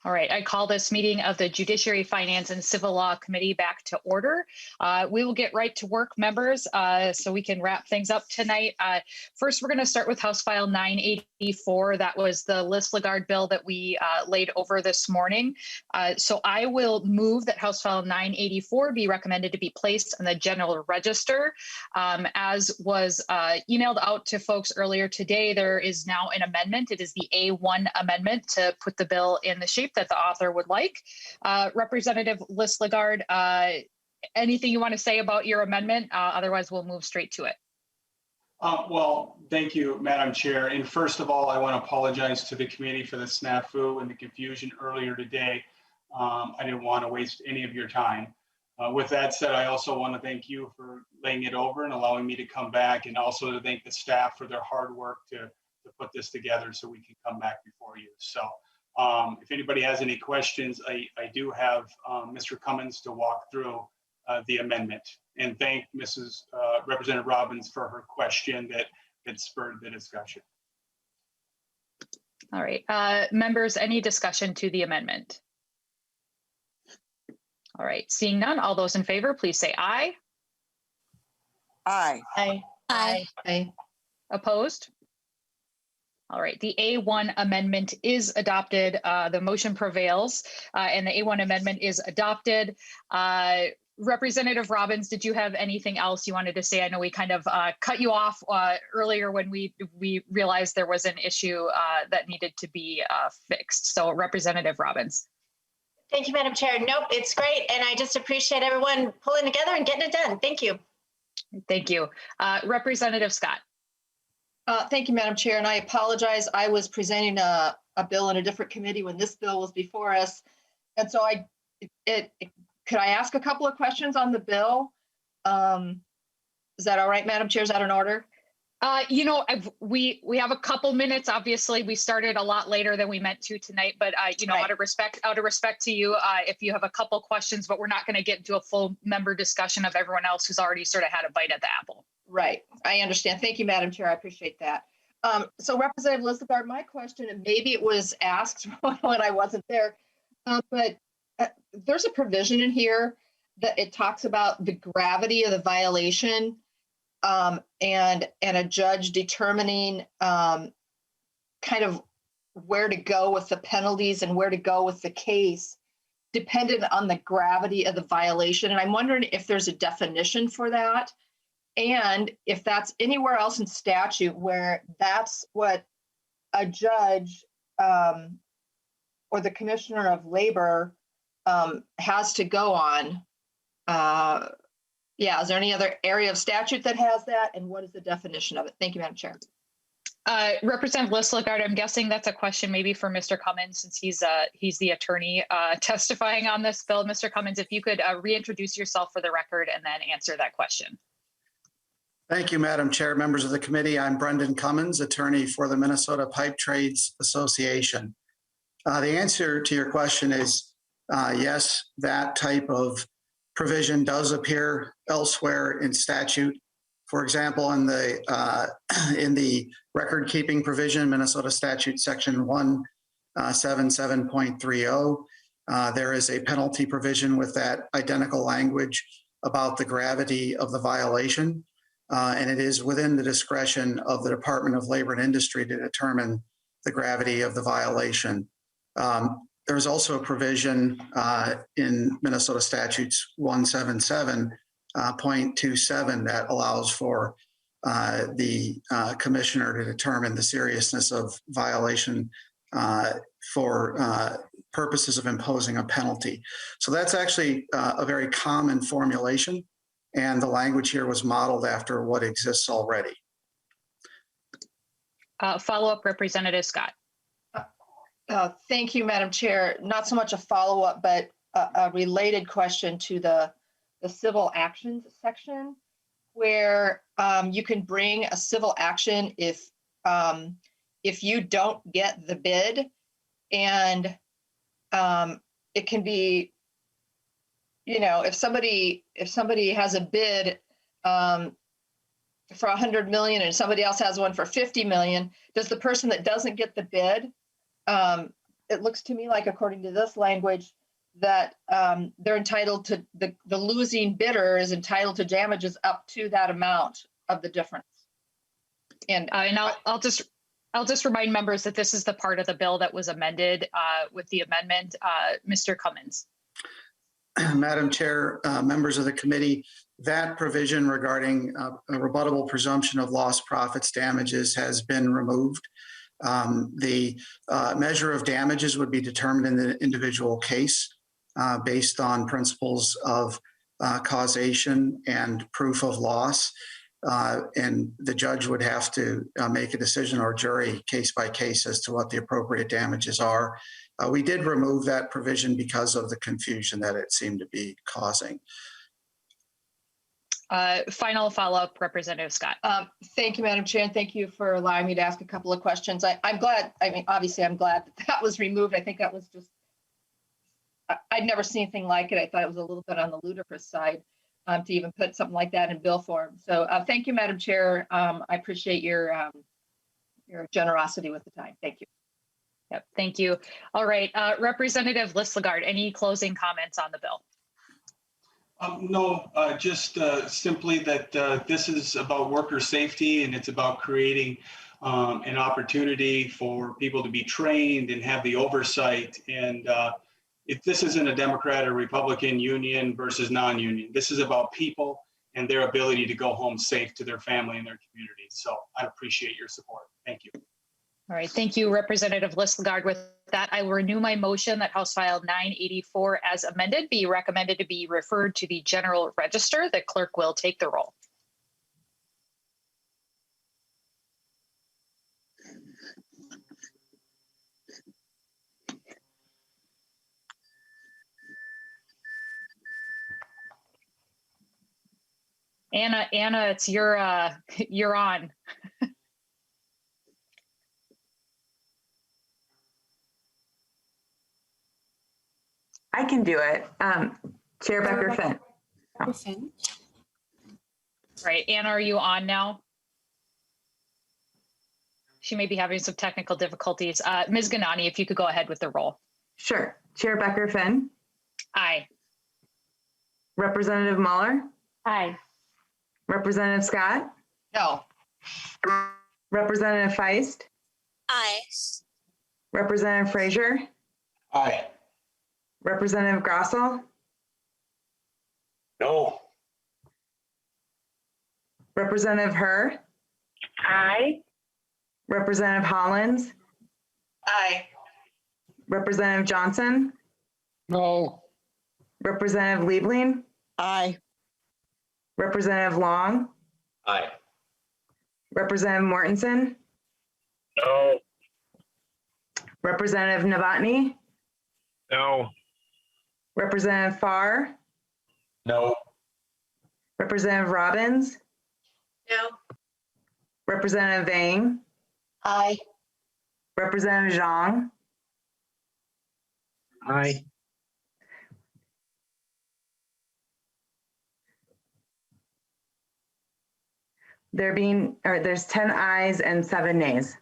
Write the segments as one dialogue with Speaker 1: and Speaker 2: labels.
Speaker 1: All right, I call this meeting of the Judiciary, Finance, and Civil Law Committee back to order. We will get right to work, members, so we can wrap things up tonight. First, we're going to start with House File 984. That was the Lislegard bill that we laid over this morning. So I will move that House File 984 be recommended to be placed on the General Register. As was emailed out to folks earlier today, there is now an amendment. It is the A1 amendment to put the bill in the shape that the author would like. Representative Lislegard, anything you want to say about your amendment? Otherwise, we'll move straight to it.
Speaker 2: Well, thank you, Madam Chair. And first of all, I want to apologize to the committee for the snafu and the confusion earlier today. I didn't want to waste any of your time. With that said, I also want to thank you for laying it over and allowing me to come back, and also to thank the staff for their hard work to put this together so we can come back before you. So if anybody has any questions, I do have Mr. Cummins to walk through the amendment. And thank Mrs. Representative Robbins for her question that spurred the discussion.
Speaker 1: All right, members, any discussion to the amendment? All right, seeing none, all those in favor, please say aye.
Speaker 3: Aye.
Speaker 1: Aye.
Speaker 3: Aye.
Speaker 1: Aye. Opposed? All right, the A1 amendment is adopted. The motion prevails, and the A1 amendment is adopted. Representative Robbins, did you have anything else you wanted to say? I know we kind of cut you off earlier when we realized there was an issue that needed to be fixed. So Representative Robbins.
Speaker 4: Thank you, Madam Chair. Nope, it's great. And I just appreciate everyone pulling together and getting it done. Thank you.
Speaker 1: Thank you. Representative Scott.
Speaker 3: Thank you, Madam Chair. And I apologize. I was presenting a bill in a different committee when this bill was before us. And so could I ask a couple of questions on the bill? Is that all right, Madam Chair? Is that in order?
Speaker 1: You know, we have a couple minutes. Obviously, we started a lot later than we meant to tonight, but you know, right. out of respect to you, if you have a couple questions, but we're not going to get into a full member discussion of everyone else who's already sort of had a bite at the apple.
Speaker 3: Right. I understand. Thank you, Madam Chair. I appreciate that. So Representative Lislegard, my question, and maybe it was asked when I wasn't there, but there's a provision in here that it talks about the gravity of the violation and a judge determining kind of where to go with the penalties and where to go with the case, dependent on the gravity of the violation. And I'm wondering if there's a definition for that, and if that's anywhere else in statute where that's what a judge or the Commissioner of Labor has to go on. Yeah, is there any other area of statute that has that, and what is the definition of it? Thank you, Madam Chair.
Speaker 1: Representative Lislegard, I'm guessing that's a question maybe for Mr. Cummins, since he's the attorney testifying on this bill. Mr. Cummins, if you could reintroduce yourself for the record and then answer that question.
Speaker 5: Thank you, Madam Chair, members of the committee. I'm Brendan Cummins, attorney for the Minnesota Pipe Trades Association. The answer to your question is yes, that type of provision does appear elsewhere in statute. For example, in the record keeping provision, Minnesota statute section 177.30, there is a penalty provision with that identical language about the gravity of the violation. And it is within the discretion of the Department of Labor and Industry to determine the gravity of the violation. There's also a provision in Minnesota statutes 177.27 that allows for the commissioner to determine the seriousness of violation for purposes of imposing a penalty. So that's actually a very common formulation, and the language here was modeled after what exists already.
Speaker 1: Follow-up, Representative Scott.
Speaker 3: Thank you, Madam Chair. Not so much a follow-up, but a related question to the civil actions section, where you can bring a civil action if you don't get the bid, and it can be, you know, if somebody has a bid for 100 million and somebody else has one for 50 million, does the person that doesn't get the bid it looks to me like, according to this language, that they're entitled to, the losing bidder is entitled to damages up to that amount of the difference. And
Speaker 1: I'll just remind members that this is the part of the bill that was amended with the amendment. Mr. Cummins.
Speaker 5: Madam Chair, members of the committee, that provision regarding a rebuttable presumption of lost profits damages has been removed. The measure of damages would be determined in the individual case based on principles of causation and proof of loss. And the judge would have to make a decision, or jury case by case, as to what the appropriate damages are. We did remove that provision because of the confusion that it seemed to be causing.
Speaker 1: Final follow-up, Representative Scott.
Speaker 3: Thank you, Madam Chair, and thank you for allowing me to ask a couple of questions. I'm glad, I mean, obviously I'm glad that was removed. I think that was just, I'd never seen anything like it. I thought it was a little bit on the ludicrous side to even put something like that in bill form. So thank you, Madam Chair. I appreciate your generosity with the time. Thank you.
Speaker 1: Yep, thank you. All right, Representative Lislegard, any closing comments on the bill?
Speaker 2: No, just simply that this is about worker safety, and it's about creating an opportunity for people to be trained and have the oversight. And this isn't a Democrat or Republican union versus non-union. This is about people and their ability to go home safe to their family and their community. So I appreciate your support. Thank you.
Speaker 1: All right, thank you, Representative Lislegard. With that, I will renew my motion that House File 984 as amended be recommended to be referred to the General Register. The clerk will take the roll. Anna, it's you're on.
Speaker 6: I can do it. Chair Becker-Finn.
Speaker 1: Right, Anna, are you on now? She may be having some technical difficulties. Ms. Ganani, if you could go ahead with the roll.
Speaker 6: Sure. Chair Becker-Finn.
Speaker 1: Aye.
Speaker 6: Representative Muller.
Speaker 1: Aye.
Speaker 6: Representative Scott.
Speaker 3: No.
Speaker 6: Representative Feist.
Speaker 7: Aye.
Speaker 6: Representative Frazier.
Speaker 2: Aye.
Speaker 6: Representative Grossell.
Speaker 2: No.
Speaker 6: Representative Herr.
Speaker 7: Aye.
Speaker 6: Representative Hollins.
Speaker 3: Aye.
Speaker 6: Representative Johnson.
Speaker 8: No.
Speaker 6: Representative Liebling.
Speaker 7: Aye.
Speaker 6: Representative Long.
Speaker 8: Aye.
Speaker 6: Representative Mortensen.
Speaker 8: No.
Speaker 6: Representative Novotny.
Speaker 8: No.
Speaker 6: Representative Farr.
Speaker 8: No.
Speaker 6: Representative Robbins.
Speaker 4: No.
Speaker 6: Representative Vang.
Speaker 7: Aye.
Speaker 6: Representative Zhang.
Speaker 8: Aye.
Speaker 6: There's 10 ayes and 7 nays.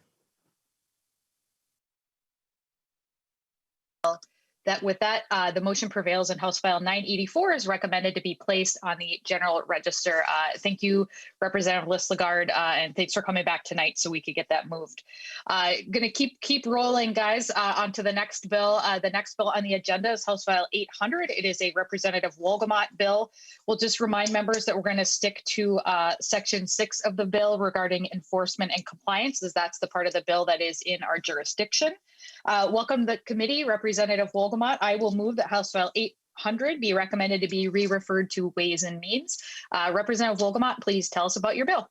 Speaker 1: That with that, the motion prevails and House File 984 is recommended to be placed on the General Register. Thank you, Representative Lislegard, and thanks for coming back tonight so we could get that moved. Going to keep rolling, guys, on to the next bill. The next bill on the agenda is House File 800. It is a Representative Wolgamott bill. We'll just remind members that we're going to stick to Section 6 of the bill regarding enforcement and compliance, as that's the part of the bill that is in our jurisdiction. Welcome to the committee, Representative Wolgamott. I will move that House File 800 be recommended to be re-referred to Ways and Means. Representative Wolgamott, please tell us about your bill.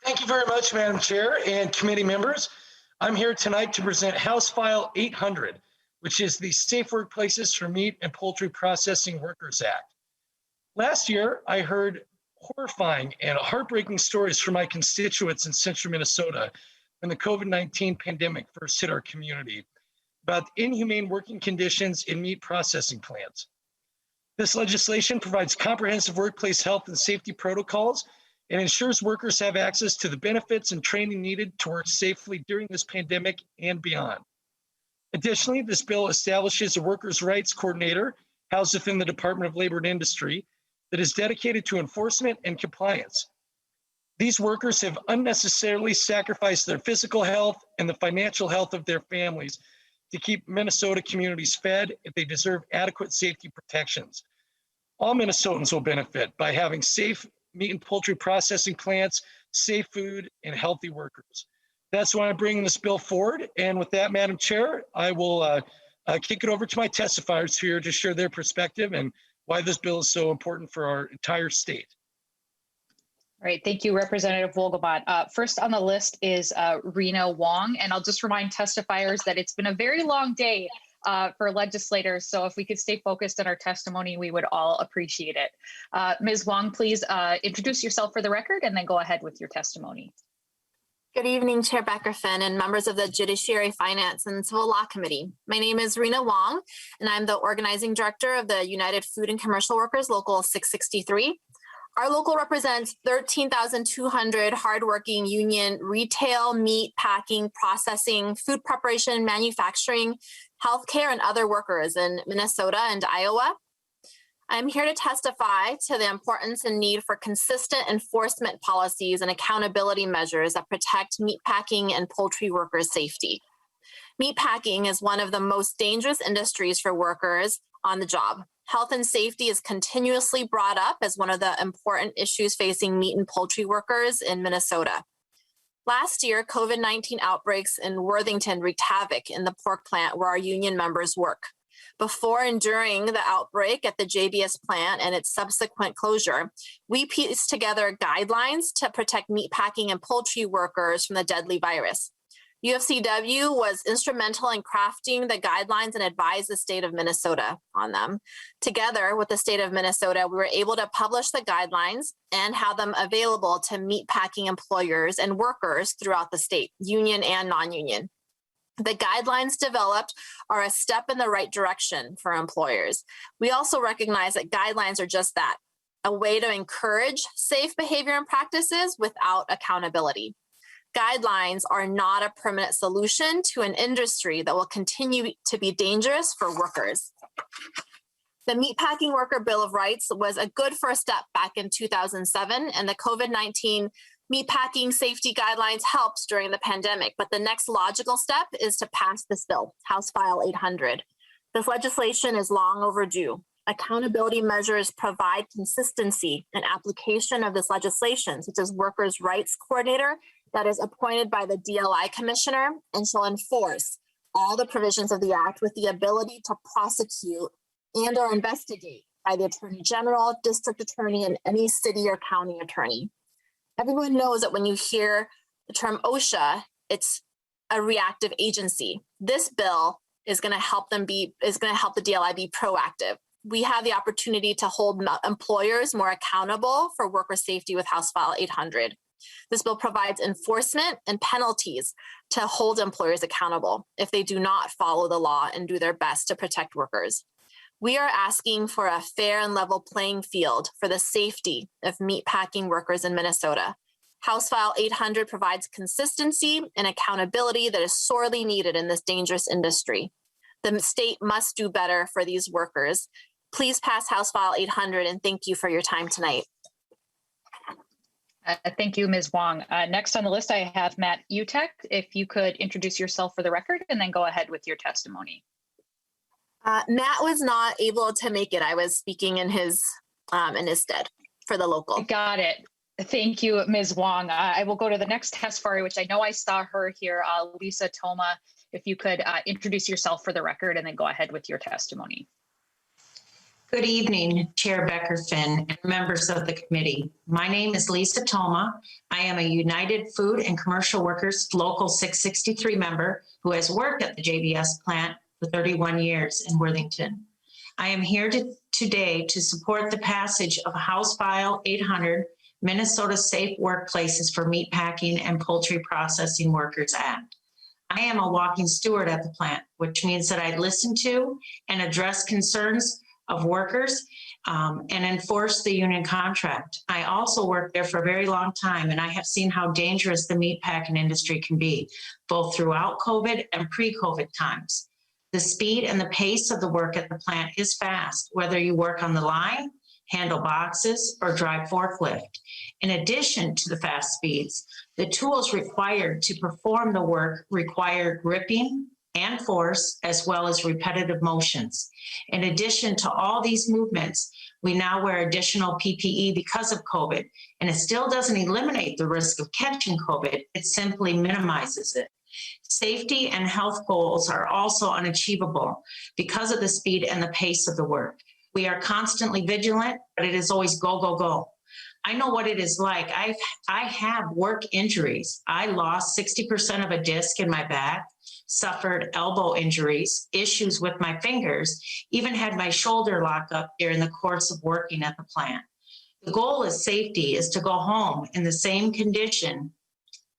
Speaker 9: Thank you very much, Madam Chair and committee members. I'm here tonight to present House File 800, which is the Safe Workplaces for Meat and Poultry Processing Workers Act. Last year, I heard horrifying and heartbreaking stories from my constituents in central Minnesota when the COVID-19 pandemic first hit our community about inhumane working conditions in meat processing plants. This legislation provides comprehensive workplace health and safety protocols and ensures workers have access to the benefits and training needed to work safely during this pandemic and beyond. Additionally, this bill establishes a workers' rights coordinator housed within the Department of Labor and Industry that is dedicated to enforcement and compliance. These workers have unnecessarily sacrificed their physical health and the financial health of their families to keep Minnesota communities fed, and they deserve adequate safety protections. All Minnesotans will benefit by having safe meat and poultry processing plants, safe food, and healthy workers. That's why I'm bringing this bill forward. And with that, Madam Chair, I will kick it over to my testifiers here to share their perspective and why this bill is so important for our entire state.
Speaker 1: All right, thank you, Representative Wolgamott. First on the list is Rena Wong, and I'll just remind testifiers that it's been a very long day for legislators, so if we could stay focused on our testimony, we would all appreciate it. Ms. Wong, please introduce yourself for the record and then go ahead with your testimony.
Speaker 10: Good evening, Chair Becker-Finn and members of the Judiciary, Finance, and Civil Law Committee. My name is Rena Wong, and I'm the Organizing Director of the United Food and Commercial Workers Local 663. Our local represents 13,200 hardworking union retail, meat, packing, processing, food preparation, manufacturing, healthcare, and other workers in Minnesota and Iowa. I'm here to testify to the importance and need for consistent enforcement policies and accountability measures that protect meatpacking and poultry workers' safety. Meatpacking is one of the most dangerous industries for workers on the job. Health and safety is continuously brought up as one of the important issues facing meat and poultry workers in Minnesota. Last year, COVID-19 outbreaks in Worthington wreaked havoc in the pork plant where our union members work. Before and during the outbreak at the JBS plant and its subsequent closure, we pieced together guidelines to protect meatpacking and poultry workers from the deadly virus. UFCW was instrumental in crafting the guidelines and advised the state of Minnesota on them. Together with the state of Minnesota, we were able to publish the guidelines and have them available to meatpacking employers and workers throughout the state, union and non-union. The guidelines developed are a step in the right direction for employers. We also recognize that guidelines are just that, a way to encourage safe behavior and practices without accountability. Guidelines are not a permanent solution to an industry that will continue to be dangerous for workers. The Meatpacking Worker Bill of Rights was a good first step back in 2007, and the COVID-19 meatpacking safety guidelines helped during the pandemic. But the next logical step is to pass this bill, House File 800. This legislation is long overdue. Accountability measures provide consistency and application of this legislation, such as Workers' Rights Coordinator that is appointed by the DLI Commissioner and shall enforce all the provisions of the Act with the ability to prosecute and or investigate by the Attorney General, District Attorney, and any city or county attorney. Everyone knows that when you hear the term OSHA, it's a reactive agency. This bill is going to help the DLI be proactive. We have the opportunity to hold employers more accountable for worker safety with House File 800. This bill provides enforcement and penalties to hold employers accountable if they do not follow the law and do their best to protect workers. We are asking for a fair and level playing field for the safety of meatpacking workers in Minnesota. House File 800 provides consistency and accountability that is sorely needed in this dangerous industry. The state must do better for these workers. Please pass House File 800, and thank you for your time tonight.
Speaker 1: Thank you, Ms. Wong. Next on the list, I have Matt Utek. If you could introduce yourself for the record and then go ahead with your testimony.
Speaker 10: Matt was not able to make it. I was speaking in his stead for the local.
Speaker 1: Got it. Thank you, Ms. Wong. I will go to the next testifier, which I know I saw her here, Lisa Toma. If you could introduce yourself for the record and then go ahead with your testimony.
Speaker 11: Good evening, Chair Becker-Finn and members of the committee. My name is Lisa Toma. I am a United Food and Commercial Workers Local 663 member who has worked at the JBS plant for 31 years in Worthington. I am here today to support the passage of House File 800, Minnesota Safe Workplaces for Meatpacking and Poultry Processing Workers Act. I am a walking steward at the plant, which means that I listen to and address concerns of workers and enforce the union contract. I also worked there for a very long time, and I have seen how dangerous the meatpacking industry can be, both throughout COVID and pre-COVID times. The speed and the pace of the work at the plant is fast, whether you work on the line, handle boxes, or drive forklift. In addition to the fast speeds, the tools required to perform the work require gripping and force, as well as repetitive motions. In addition to all these movements, we now wear additional PPE because of COVID, and it still doesn't eliminate the risk of catching COVID, it simply minimizes it. Safety and health goals are also unachievable because of the speed and the pace of the work. We are constantly vigilant, but it is always go, go, go. I know what it is like. I have work injuries. I lost 60% of a disc in my back, suffered elbow injuries, issues with my fingers, even had my shoulder lock up during the course of working at the plant. The goal is safety, is to go home in the same condition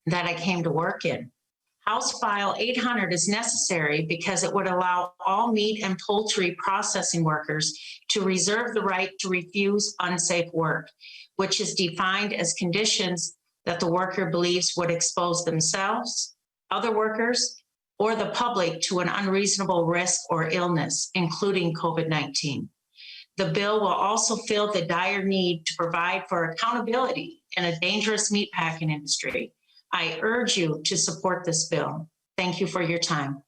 Speaker 11: that I came to work in. House File 800 is necessary because it would allow all meat and poultry processing workers to reserve the right to refuse unsafe work, which is defined as conditions that the worker believes would expose themselves, other workers, or the public to an unreasonable risk or illness, including COVID-19. The bill will also fill the dire need to provide for accountability in a dangerous meatpacking industry. I urge you to support this bill. Thank you for your time.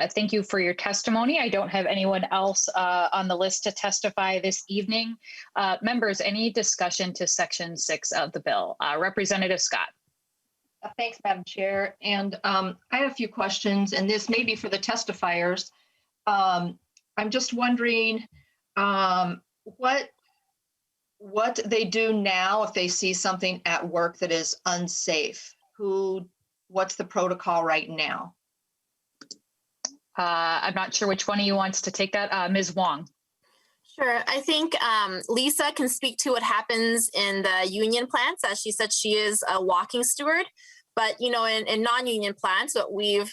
Speaker 1: Thank you for your testimony. I don't have anyone else on the list to testify this evening. Members, any discussion to Section 6 of the bill? Representative Scott.
Speaker 3: Thanks, Madam Chair. And I have a few questions, and this may be for the testifiers. I'm just wondering what they do now if they see something at work that is unsafe. What's the protocol right now?
Speaker 1: I'm not sure which one of you wants to take that. Ms. Wong.
Speaker 10: Sure. I think Lisa can speak to what happens in the union plants. As she said, she is a walking steward. But, you know, in non-union plants, what we've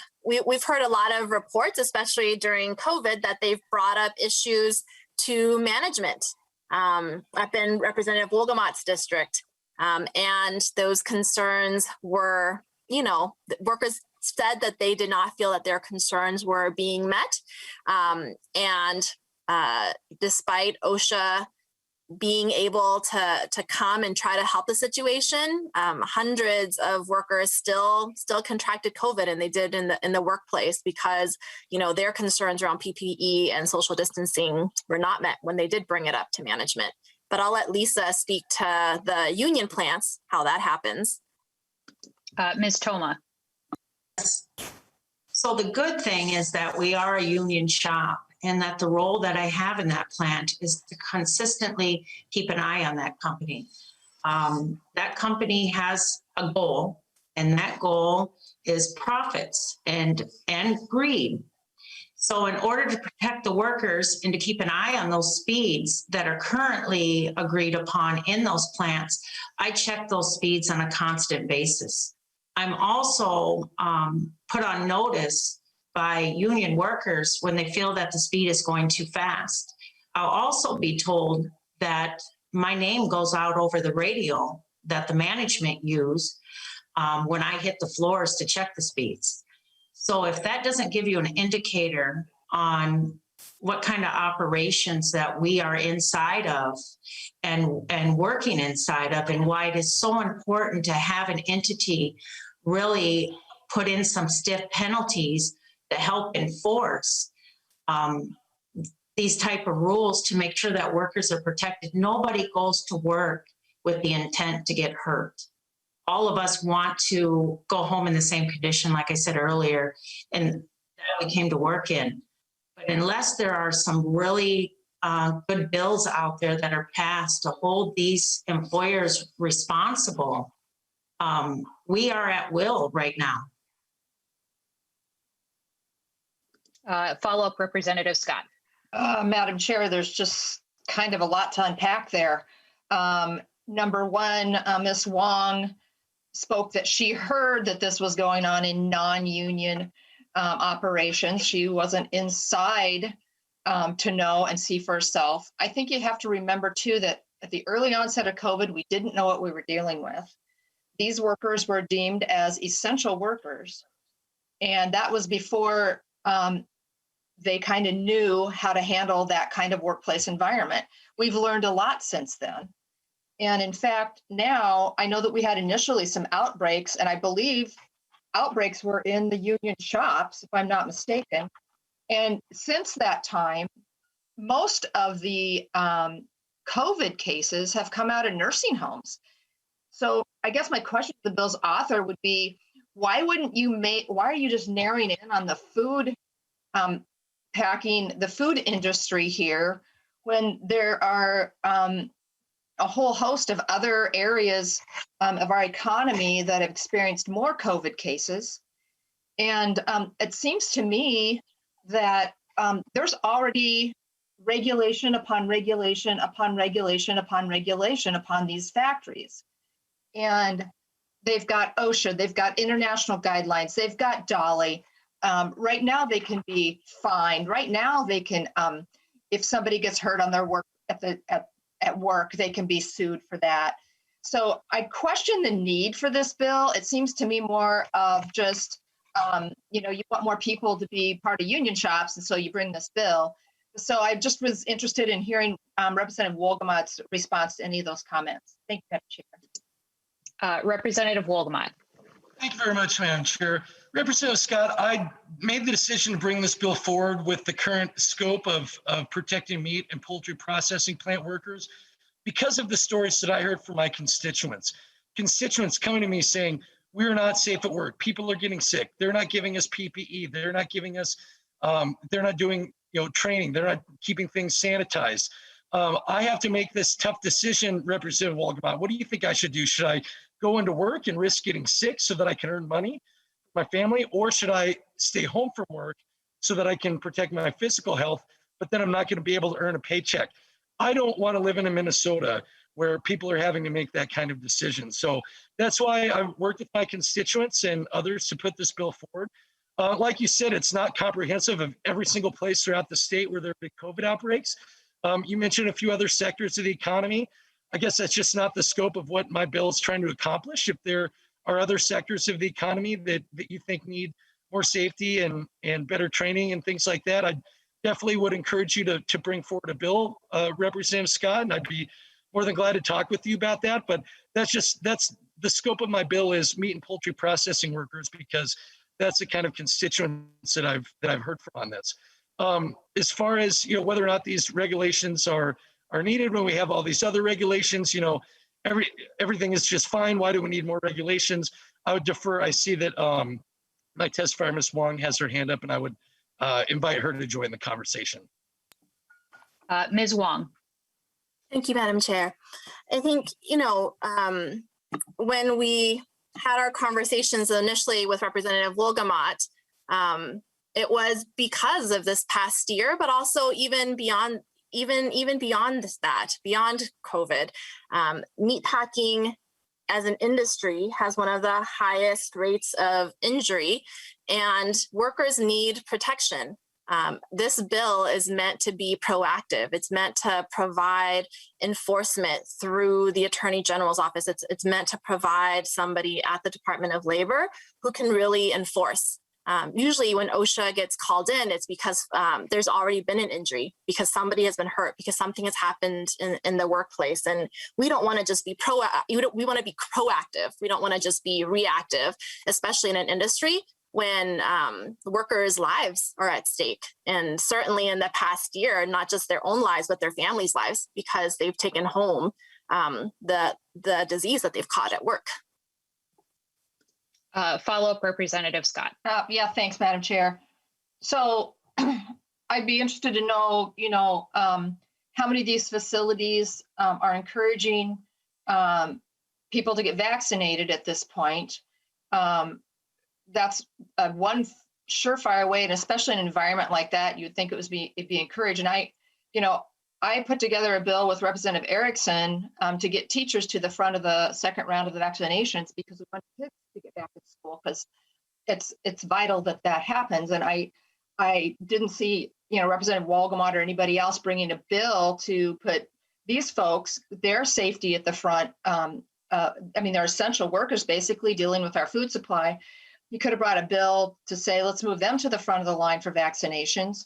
Speaker 10: heard a lot of reports, especially during COVID, that they've brought up issues to management up in Representative Wolgamott's district. And those concerns were, you know, workers said that they did not feel that their concerns were being met. Despite OSHA being able to come and try to help the situation, hundreds of workers still contracted COVID, and they did in the workplace because, you know, their concerns around PPE and social distancing were not met when they did bring it up to management. But I'll let Lisa speak to the union plants, how that happens.
Speaker 1: Ms. Toma.
Speaker 11: So the good thing is that we are a union shop, and that the role that I have in that plant is to consistently keep an eye on that company. That company has a goal, and that goal is profits and greed. So in order to protect the workers and to keep an eye on those speeds that are currently agreed upon in those plants, I check those speeds on a constant basis. I'm also put on notice by union workers when they feel that the speed is going too fast. I'll also be told that my name goes out over the radio that the management use when I hit the floors to check the speeds. So if that doesn't give you an indicator on what kind of operations that we are inside of and working inside of, and why it is so important to have an entity really put in some stiff penalties to help enforce these type of rules to make sure that workers are protected. Nobody goes to work with the intent to get hurt. All of us want to go home in the same condition, like I said earlier, and that we came to work in. But unless there are some really good bills out there that are passed to hold these employers responsible, we are at will right now.
Speaker 1: Follow-up, Representative Scott.
Speaker 3: Madam Chair, there's just kind of a lot to unpack there. Number one, Ms. Wong spoke that she heard that this was going on in non-union operations. She wasn't inside to know and see for herself. I think you have to remember too that at the early onset of COVID, we didn't know what we were dealing with. These workers were deemed as essential workers. And that was before they kind of knew how to handle that kind of workplace environment. We've learned a lot since then. And in fact, now I know that we had initially some outbreaks, and I believe outbreaks were in the union shops, if I'm not mistaken. And since that time, most of the COVID cases have come out of nursing homes. So I guess my question to the bill's author would be, why are you just narrowing in on the food the food industry here when there are a whole host of other areas of our economy that have experienced more COVID cases? And it seems to me that there's already regulation upon regulation upon regulation upon regulation upon these factories. And they've got OSHA, they've got international guidelines, they've got DOLI. Right now they can be fined. Right now they can, if somebody gets hurt on their work at work, they can be sued for that. So I question the need for this bill. It seems to me more of just, you want more people to be part of union shops, and so you bring this bill. So I just was interested in hearing Representative Wolgamott's response to any of those comments. Thank you, Madam Chair.
Speaker 1: Representative Wolgamott.
Speaker 9: Thank you very much, Madam Chair. Representative Scott, I made the decision to bring this bill forward with the current scope of protecting meat and poultry processing plant workers because of the stories that I heard from my constituents. Constituents coming to me saying, we're not safe at work. People are getting sick. They're not giving us PPE. They're not giving us, they're not doing training. They're not keeping things sanitized. I have to make this tough decision, Representative Wolgamott. What do you think I should do? Should I go into work and risk getting sick so that I can earn money for my family? Or should I stay home from work so that I can protect my physical health, but then I'm not going to be able to earn a paycheck? I don't want to live in Minnesota where people are having to make that kind of decision. So that's why I've worked with my constituents and others to put this bill forward. Like you said, it's not comprehensive of every single place throughout the state where there are big COVID outbreaks. You mentioned a few other sectors of the economy. I guess that's just not the scope of what my bill is trying to accomplish. If there are other sectors of the economy that you think need more safety and better training and things like that, I definitely would encourage you to bring forward a bill, Representative Scott, and I'd be more than glad to talk with you about that. But that's the scope of my bill is meat and poultry processing workers, because that's the kind of constituents that I've heard from on this. As far as whether or not these regulations are needed when we have all these other regulations, everything is just fine. Why do we need more regulations? I would defer. I see that my testifier, Ms. Wong, has her hand up, and I would invite her to join the conversation.
Speaker 1: Ms. Wong.
Speaker 10: Thank you, Madam Chair. I think, when we had our conversations initially with Representative Wolgamott, it was because of this past year, but also even beyond that, beyond COVID. Meatpacking as an industry has one of the highest rates of injury, and workers need protection. This bill is meant to be proactive. It's meant to provide enforcement through the Attorney General's office. It's meant to provide somebody at the Department of Labor who can really enforce. Usually when OSHA gets called in, it's because there's already been an injury, because somebody has been hurt, because something has happened in the workplace. And we don't want to just be we want to be proactive. We don't want to just be reactive, especially in an industry when workers' lives are at stake. And certainly in the past year, not just their own lives, but their families' lives, because they've taken home the disease that they've caught at work.
Speaker 1: Follow-up, Representative Scott.
Speaker 3: Yeah, thanks, Madam Chair. So I'd be interested to know, how many of these facilities are encouraging people to get vaccinated at this point. That's one surefire way, and especially in an environment like that, you'd think it'd be encouraged. And I put together a bill with Representative Erickson to get teachers to the front of the second round of the vaccinations, because we want kids to get back to school, because it's vital that happens. And I I didn't see, Representative Wolgamott or anybody else bringing a bill to put these folks, their safety at the front. They're essential workers basically dealing with our food supply. You could have brought a bill to say, let's move them to the front of the line for vaccinations.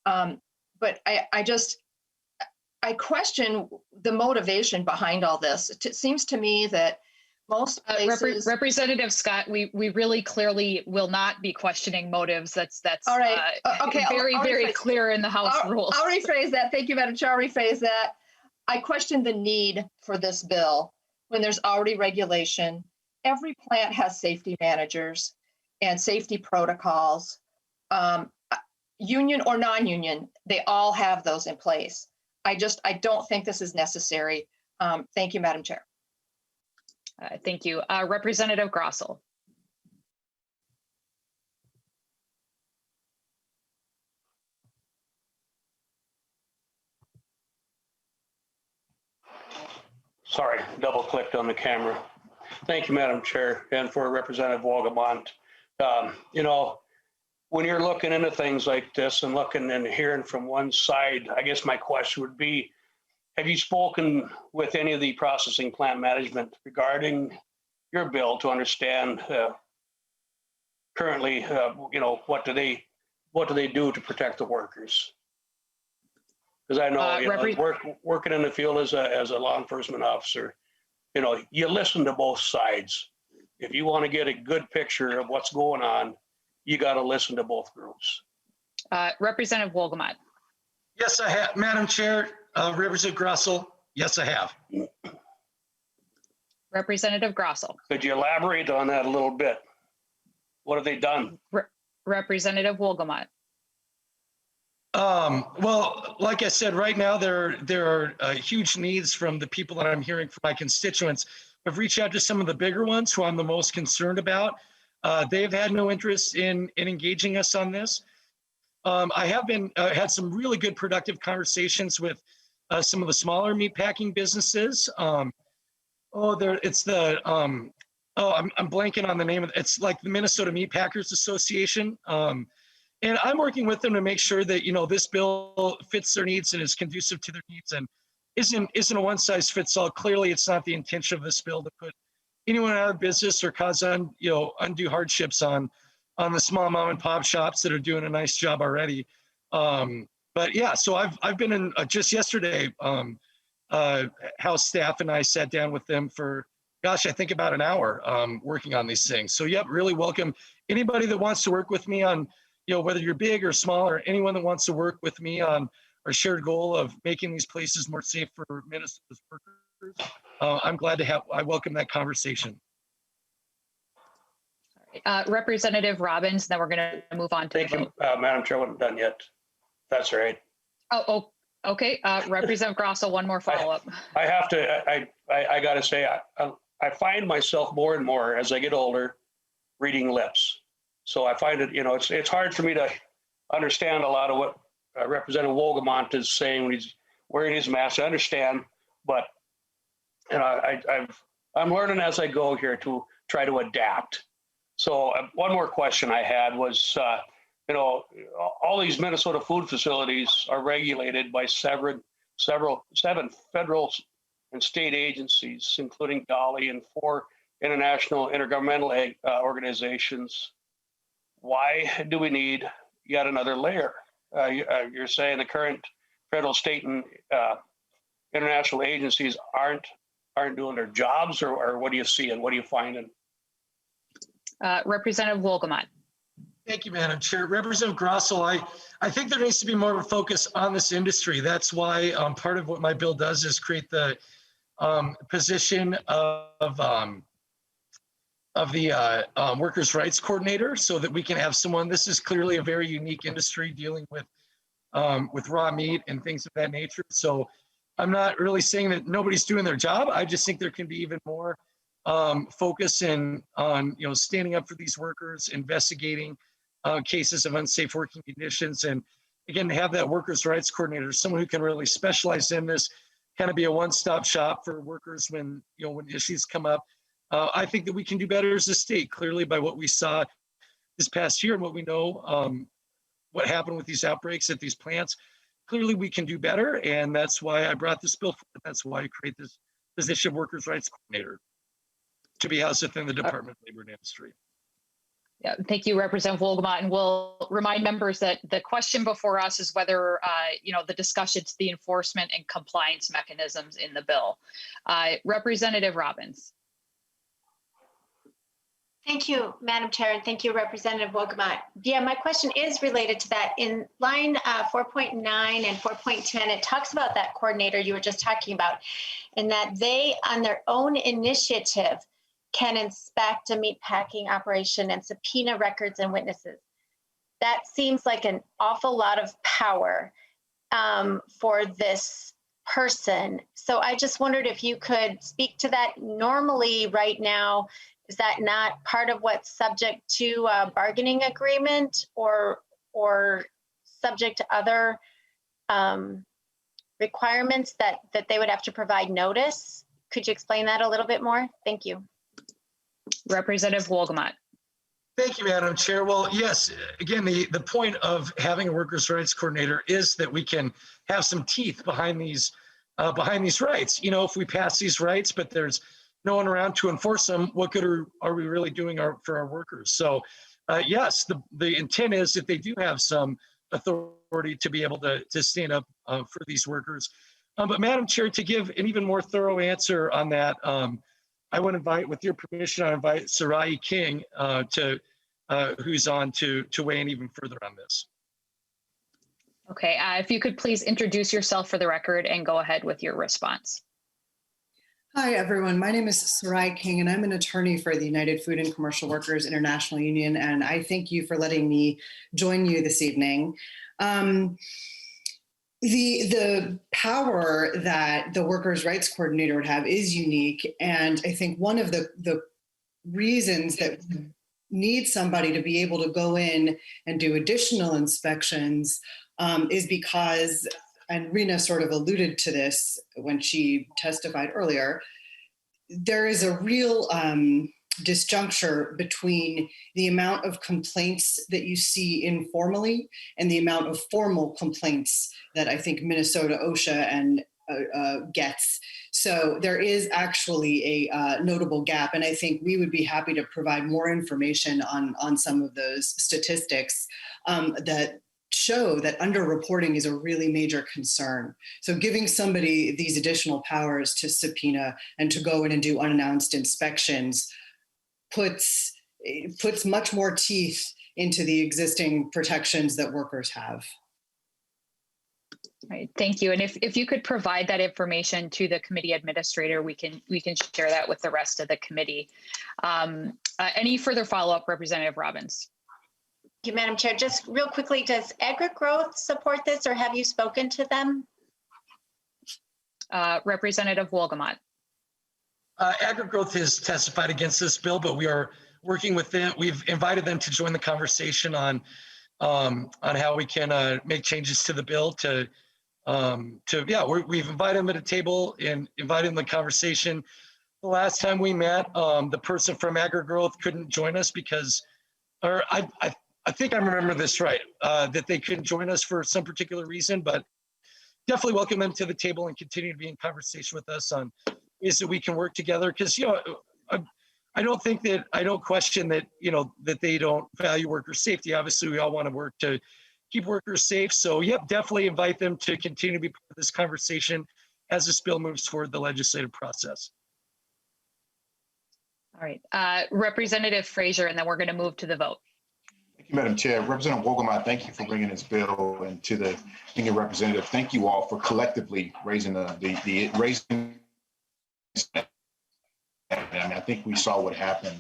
Speaker 3: But I question the motivation behind all this. It seems to me that most places.
Speaker 1: Representative Scott, we really clearly will not be questioning motives. That's
Speaker 3: all right. Okay.
Speaker 1: Very clear in the House rules.
Speaker 3: I'll rephrase that. Thank you, Madam Chair. I'll rephrase that. I question the need for this bill when there's already regulation. Every plant has safety managers and safety protocols, union or non-union, they all have those in place. I don't think this is necessary. Thank you, Madam Chair.
Speaker 1: Thank you. Representative Grossell.
Speaker 12: Sorry, double clicked on the camera. Thank you, Madam Chair, and for Representative Wolgamott. When you're looking into things like this and looking and hearing from one side, I guess my question would be, have you spoken with any of the processing plant management regarding your bill to understand currently, what do they do to protect the workers? Because I know, working in the field as a law enforcement officer, you listen to both sides. If you want to get a good picture of what's going on, you got to listen to both groups.
Speaker 1: Representative Wolgamott.
Speaker 9: Yes, I have, Madam Chair. Representative Grossell. Yes, I have.
Speaker 1: Representative Grossell.
Speaker 12: Could you elaborate on that a little bit? What have they done?
Speaker 1: Representative Wolgamott.
Speaker 9: Well, like I said, right now there are huge needs from the people that I'm hearing from my constituents. I've reached out to some of the bigger ones who I'm the most concerned about. They've had no interest in engaging us on this. I have been had some really good productive conversations with some of the smaller meatpacking businesses. I'm blanking on the name of it. It's like the Minnesota Meatpackers Association. And I'm working with them to make sure that, this bill fits their needs and is conducive to their needs and isn't a one size fits all. Clearly, it's not the intention of this bill to put anyone out of business or cause undue hardships on the small mom and pop shops that are doing a nice job already. But yeah, so I've been in just yesterday, House staff and I sat down with them for, I think about an hour working on these things. So yep, really welcome anybody that wants to work with me on, whether you're big or small, or anyone that wants to work with me on our shared goal of making these places more safe for Minnesota's workers. I'm glad to I welcome that conversation.
Speaker 1: Representative Robbins, then we're going to move on to
Speaker 12: Thank you, Madam Chair, I wasn't done yet. That's right.
Speaker 1: Oh, okay. Representative Grossell, one more follow-up.
Speaker 12: I have to, I got to say, I find myself more and more as I get older reading lips. So I find it, it's hard for me to understand a lot of what Representative Wolgamott is saying when he's wearing his mask. I understand, but I'm learning as I go here to try to adapt. So one more question I had was, all these Minnesota food facilities are regulated by seven federal and state agencies, including DOLI and 4 international intergovernmental organizations. Why do we need yet another layer? You're saying the current federal, state, and international agencies aren't doing their jobs, or what do you see and what are you finding?
Speaker 1: Representative Wolgamott.
Speaker 9: Thank you, Madam Chair. Representative Grossell, I think there needs to be more of a focus on this industry. That's why part of what my bill does is create the position of the workers' rights coordinator, so that we can have someone. This is clearly a very unique industry dealing with raw meat and things of that nature. So I'm not really saying that nobody's doing their job. I just think there can be even more focus on standing up for these workers, investigating cases of unsafe working conditions, and again, have that workers' rights coordinator, someone who can really specialize in this, kind of be a one-stop shop for workers when issues come up. I think that we can do better as a state, clearly by what we saw this past year and what we know what happened with these outbreaks at these plants. Clearly, we can do better, and that's why I brought this bill forward. That's why I create this position of workers' rights coordinator to be housed within the Department of Labor and Industry.
Speaker 1: Yeah, thank you, Representative Wolgamott. And we'll remind members that the question before us is whether, the discussion to the enforcement and compliance mechanisms in the bill. Representative Robbins.
Speaker 4: Thank you, Madam Chair, and thank you, Representative Wolgamott. Yeah, my question is related to that. In line 4.9 and 4.10, it talks about that coordinator you were just talking about, and that they, on their own initiative, can inspect a meat packing operation and subpoena records and witnesses. That seems like an awful lot of power for this person. So I just wondered if you could speak to that. Normally, right now, is that not part of what's subject to a bargaining agreement or subject to other requirements that they would have to provide notice? Could you explain that a little bit more? Thank you.
Speaker 1: Representative Wolgamott.
Speaker 9: Thank you, Madam Chair. Well, yes, again, the point of having a workers' rights coordinator is that we can have some teeth behind these rights. You know, if we pass these rights, but there's no one around to enforce them, what good are we really doing for our workers? So, yes, the intent is that they do have some authority to be able to stand up for these workers. But Madam Chair, to give an even more thorough answer on that, I would invite, with your permission, I invite Sarai King who's on to weigh in even further on this.
Speaker 1: Okay, if you could please introduce yourself for the record and go ahead with your response.
Speaker 13: Hi, everyone. My name is Sarai King, and I'm an attorney for the United Food and Commercial Workers International Union, and I thank you for letting me join you this evening. The power that the workers' rights coordinator would have is unique, and I think one of the reasons that we need somebody to be able to go in and do additional inspections is because, and Rena sort of alluded to this when she testified earlier, there is a real disjuncture between the amount of complaints that you see informally and the amount of formal complaints that I think Minnesota OSHA and gets. So there is actually a notable gap, and I think we would be happy to provide more information on some of those statistics that show that underreporting is a really major concern. So giving somebody these additional powers to subpoena and to go in and do unannounced inspections puts much more teeth into the existing protections that workers have.
Speaker 1: All right, thank you. And if you could provide that information to the committee administrator, we can share that with the rest of the committee. Any further follow-up, Representative Robbins?
Speaker 4: Thank you, Madam Chair. Just real quickly, does AgriGrowth support this, or have you spoken to them?
Speaker 1: Representative Wolgamott.
Speaker 9: AgriGrowth has testified against this bill, but we are working with them. We've invited them to join the conversation on how we can make changes to the bill we've invited them at a table and invited them to the conversation. The last time we met, the person from AgriGrowth couldn't join us because, or I think I remember this right, that they couldn't join us for some particular reason, but definitely welcome them to the table and continue to be in conversation with us on ways that we can work together. Because, I don't question that, that they don't value worker safety. Obviously, we all want to work to keep workers safe. So, yep, definitely invite them to continue to be part of this conversation as this bill moves forward the legislative process.
Speaker 1: All right, Representative Frazier, and then we're going to move to the vote.
Speaker 14: Thank you, Madam Chair. Representative Wolgamott, thank you for bringing this bill, and to the senior representative, thank you all for collectively raising raising. I think we saw what happened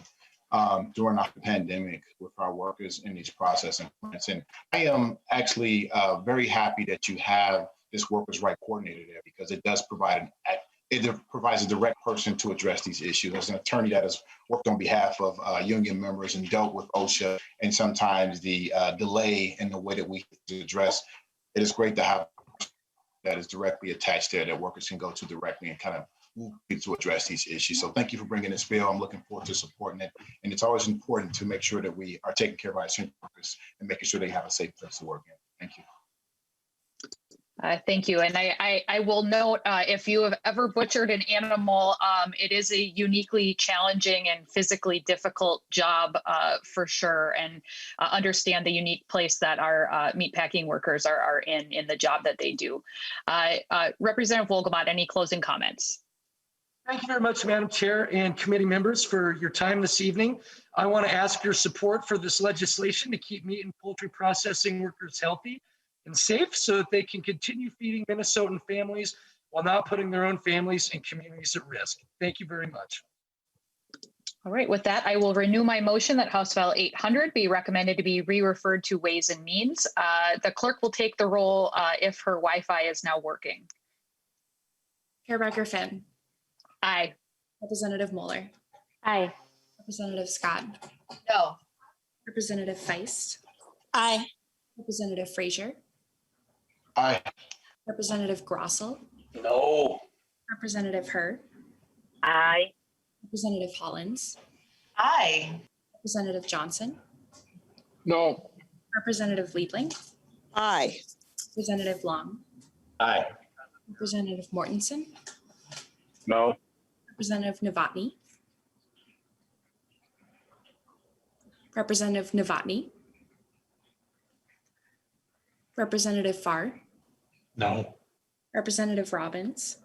Speaker 14: during the pandemic with our workers in these process implements. And I am actually very happy that you have this workers' right coordinator there, because it does provide provides a direct person to address these issues. As an attorney that has worked on behalf of union members and dealt with OSHA and sometimes the delay in the way that we address, it is great to have that is directly attached there that workers can go to directly and kind of we'll get to address these issues. So thank you for bringing this bill. I'm looking forward to supporting it. And it's always important to make sure that we are taking care of our essential workers and making sure they have a safe place to work in. Thank you.
Speaker 1: Thank you. And I will note, if you have ever butchered an animal, it is a uniquely challenging and physically difficult job for sure. And understand the unique place that our meatpacking workers are in the job that they do. Representative Wolgamott, any closing comments?
Speaker 9: Thank you very much, Madam Chair and committee members, for your time this evening. I want to ask your support for this legislation to keep meat and poultry processing workers healthy and safe so that they can continue feeding Minnesotan families while not putting their own families and communities at risk. Thank you very much.
Speaker 1: All right, with that, I will renew my motion that House File 800 be recommended to be re-referred to Ways and Means. The clerk will take the roll if her Wi-Fi is now working.
Speaker 15: Chair Becker-Finn.
Speaker 1: Aye.
Speaker 15: Representative Mueller.
Speaker 4: Aye.
Speaker 15: Representative Scott.
Speaker 3: No.
Speaker 15: Representative Feist.
Speaker 7: Aye.
Speaker 15: Representative Frazier.
Speaker 14: Aye.
Speaker 15: Representative Grossel.
Speaker 12: No.
Speaker 15: Representative Hur.
Speaker 7: Aye.
Speaker 15: Representative Hollins.
Speaker 7: Aye.
Speaker 15: Representative Johnson.
Speaker 8: No.
Speaker 15: Representative Liebling.
Speaker 7: Aye.
Speaker 15: Representative Long.
Speaker 8: Aye.
Speaker 15: Representative Mortensen.
Speaker 8: No.
Speaker 15: Representative Novotny. Representative Novotny. Representative Farr.
Speaker 8: No.
Speaker 15: Representative Robbins.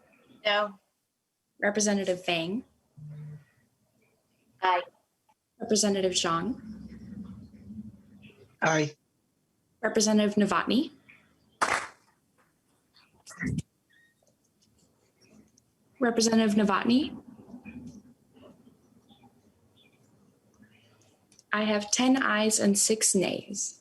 Speaker 4: No.
Speaker 15: Representative Vang.
Speaker 4: Aye.
Speaker 15: Representative Zhang.
Speaker 8: Aye.
Speaker 15: Representative Novotny. Representative Novotny. I have 10 ayes and 6 nays.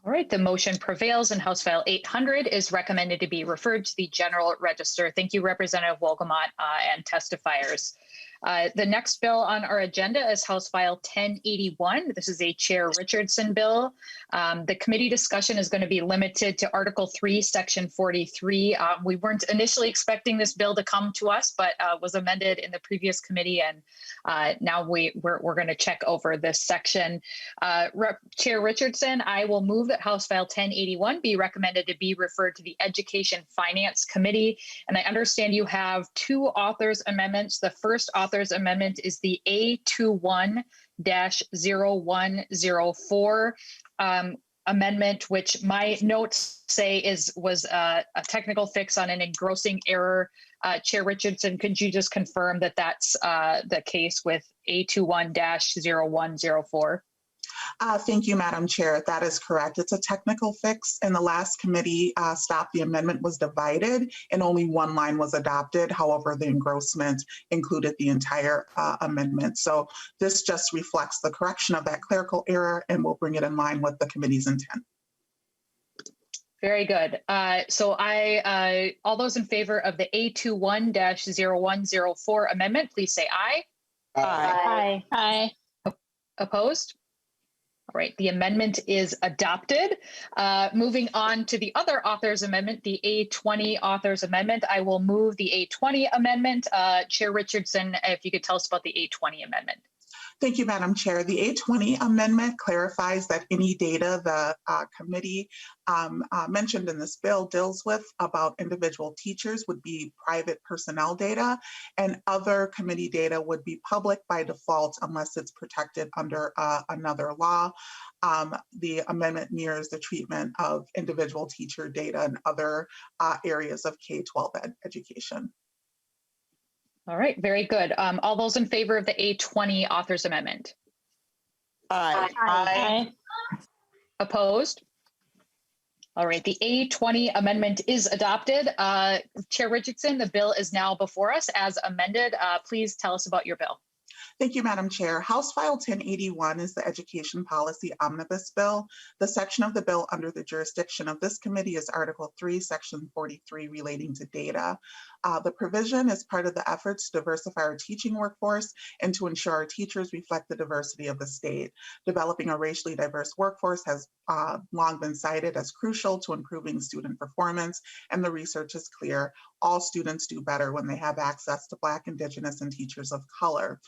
Speaker 1: All right, the motion prevails and House File 800 is recommended to be referred to the General Register. Thank you, Representative Wolgamott and testifiers. The next bill on our agenda is House File 1081. This is a Chair Richardson bill. The committee discussion is going to be limited to Article 3, Section 43. We weren't initially expecting this bill to come to us, but was amended in the previous committee, and now we're going to check over this section. Chair Richardson, I will move that House File 1081 be recommended to be referred to the Education Finance Committee. And I understand you have 2 authors' amendments. The first author's amendment is the A21-0104 amendment, which my notes say was a technical fix on an engrossing error. Chair Richardson, could you just confirm that that's the case with A21-0104?
Speaker 16: Thank you, Madam Chair. That is correct. It's a technical fix. In the last committee stop, the amendment was divided and only one line was adopted. However, the engrossment included the entire amendment. So this just reflects the correction of that clerical error and will bring it in line with the committee's intent.
Speaker 1: Very good. So all those in favor of the A21-0104 amendment, please say aye.
Speaker 7: Aye.
Speaker 4: Aye.
Speaker 1: Opposed? All right, the amendment is adopted. Moving on to the other author's amendment, the A20 author's amendment, I will move the A20 amendment. Chair Richardson, if you could tell us about the A20 amendment.
Speaker 16: Thank you, Madam Chair. The A20 amendment clarifies that any data the committee mentioned in this bill deals with about individual teachers would be private personnel data, and other committee data would be public by default unless it's protected under another law. The amendment mirrors the treatment of individual teacher data and other areas of K-12 education.
Speaker 1: All right, very good. All those in favor of the A20 author's amendment?
Speaker 7: Aye.
Speaker 4: Aye.
Speaker 1: Opposed? All right, the A20 amendment is adopted. Chair Richardson, the bill is now before us as amended. Please tell us about your bill.
Speaker 16: Thank you, Madam Chair. House File 1081 is the Education Policy Omnibus Bill. The section of the bill under the jurisdiction of this committee is Article 3, Section 43, relating to data. The provision is part of the efforts to diversify our teaching workforce and to ensure our teachers reflect the diversity of the state. Developing a racially diverse workforce has long been cited as crucial to improving student performance, and the research is clear. All students do better when they have access to Black, Indigenous, and teachers of color.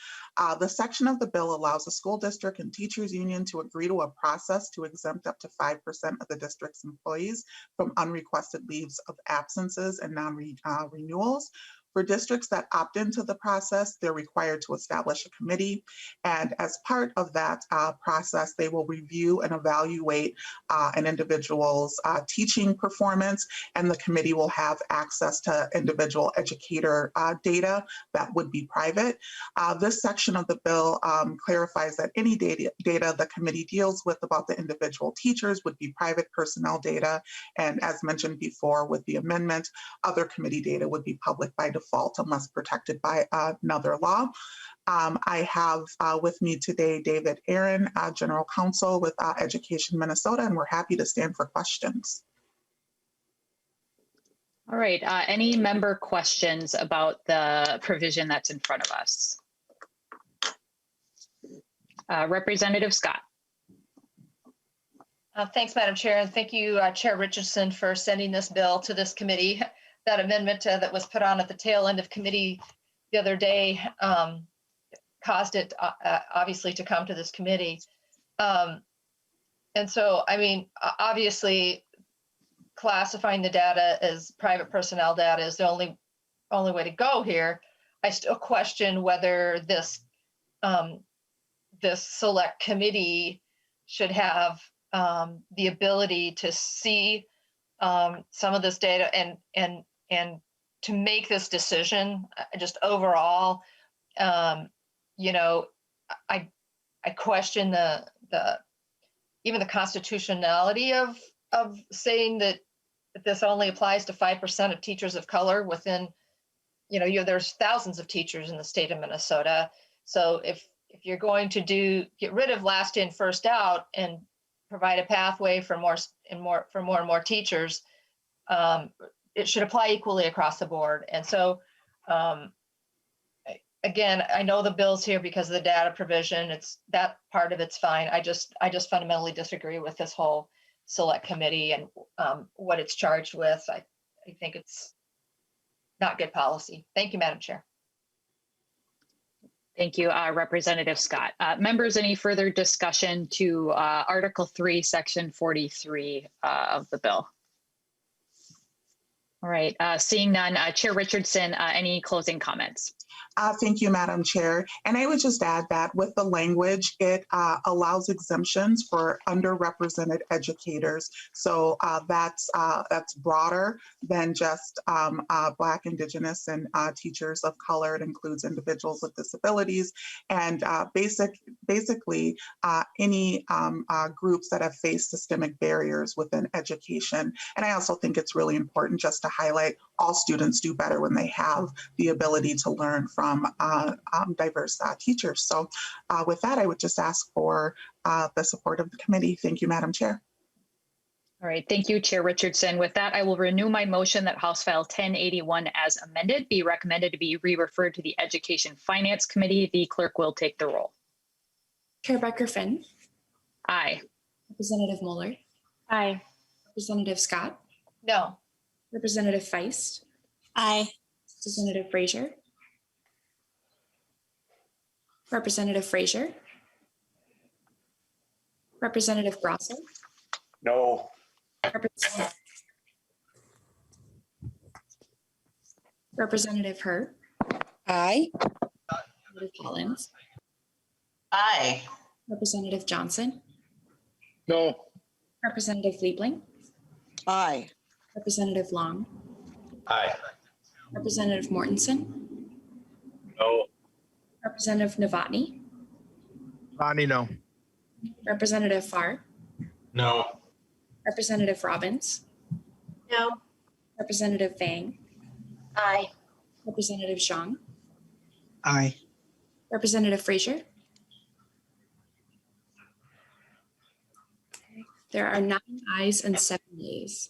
Speaker 16: The section of the bill allows the school district and teachers union to agree to a process to exempt up to 5% of the district's employees from unrequested leaves of absences and non-renewals. For districts that opt into the process, they're required to establish a committee. And as part of that process, they will review and evaluate an individual's teaching performance, and the committee will have access to individual educator data that would be private. This section of the bill clarifies that any data the committee deals with about the individual teachers would be private personnel data. And as mentioned before with the amendment, other committee data would be public by default unless protected by another law. I have with me today David Aaron, General Counsel with Education Minnesota, and we're happy to stand for questions.
Speaker 1: All right, any member questions about the provision that's in front of us? Representative Scott.
Speaker 3: Thanks, Madam Chair, and thank you, Chair Richardson, for sending this bill to this committee. That amendment that was put on at the tail end of committee the other day caused it obviously to come to this committee. And so, I mean, obviously classifying the data as private personnel data is the only way to go here. I still question whether this select committee should have the ability to see some of this data and to make this decision. Just overall, you know, I question even the constitutionality of saying that this only applies to 5% of teachers of color within, there's thousands of teachers in the state of Minnesota. So if you're going to get rid of last in, first out and provide a pathway for more and more teachers, it should apply equally across the board. And so, again, I know the bill's here because of the data provision. It's that part of it's fine. I just fundamentally disagree with this whole select committee and what it's charged with. I think it's not good policy. Thank you, Madam Chair.
Speaker 1: Thank you, Representative Scott. Members, any further discussion to Article 3, Section 43 of the bill? All right, seeing none, Chair Richardson, any closing comments?
Speaker 16: Thank you, Madam Chair. And I would just add that with the language, it allows exemptions for underrepresented educators. So that's broader than just Black, Indigenous, and teachers of color. It includes individuals with disabilities and basically any groups that have faced systemic barriers within education. And I also think it's really important just to highlight all students do better when they have the ability to learn from diverse teachers. So with that, I would just ask for the support of the committee. Thank you, Madam Chair.
Speaker 1: All right, thank you, Chair Richardson. With that, I will renew my motion that House File 1081 as amended be recommended to be re-referred to the Education Finance Committee. The clerk will take the roll.
Speaker 15: Chair Becker-Finn.
Speaker 1: Aye.
Speaker 15: Representative Mueller.
Speaker 4: Aye.
Speaker 15: Representative Scott.
Speaker 3: No.
Speaker 15: Representative Feist.
Speaker 7: Aye.
Speaker 15: Representative Frazier. Representative Frazier. Representative Grosso.
Speaker 12: No.
Speaker 15: Representative Hur.
Speaker 7: Aye.
Speaker 15: Representative Hollins.
Speaker 7: Aye.
Speaker 15: Representative Johnson.
Speaker 8: No.
Speaker 15: Representative Liebling.
Speaker 7: Aye.
Speaker 15: Representative Long.
Speaker 8: Aye.
Speaker 15: Representative Mortensen.
Speaker 8: No.
Speaker 15: Representative Novotny.
Speaker 8: Bonnie, no.
Speaker 15: Representative Farr.
Speaker 8: No.
Speaker 15: Representative Robbins.
Speaker 4: No.
Speaker 15: Representative Vang.
Speaker 4: Aye.
Speaker 15: Representative Zhang.
Speaker 7: Aye.
Speaker 15: Representative Frazier. There are 9 ayes and 7 nays.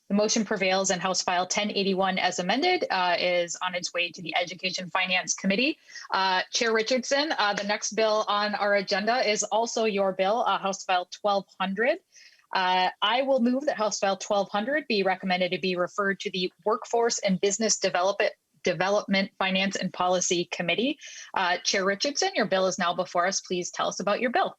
Speaker 1: The motion prevails and House File 1081 as amended is on its way to the Education Finance Committee. Chair Richardson, the next bill on our agenda is also your bill, House File 1200. I will move that House File 1200 be recommended to be referred to the Workforce and Business Development Finance and Policy Committee. Chair Richardson, your bill is now before us. Please tell us about your bill.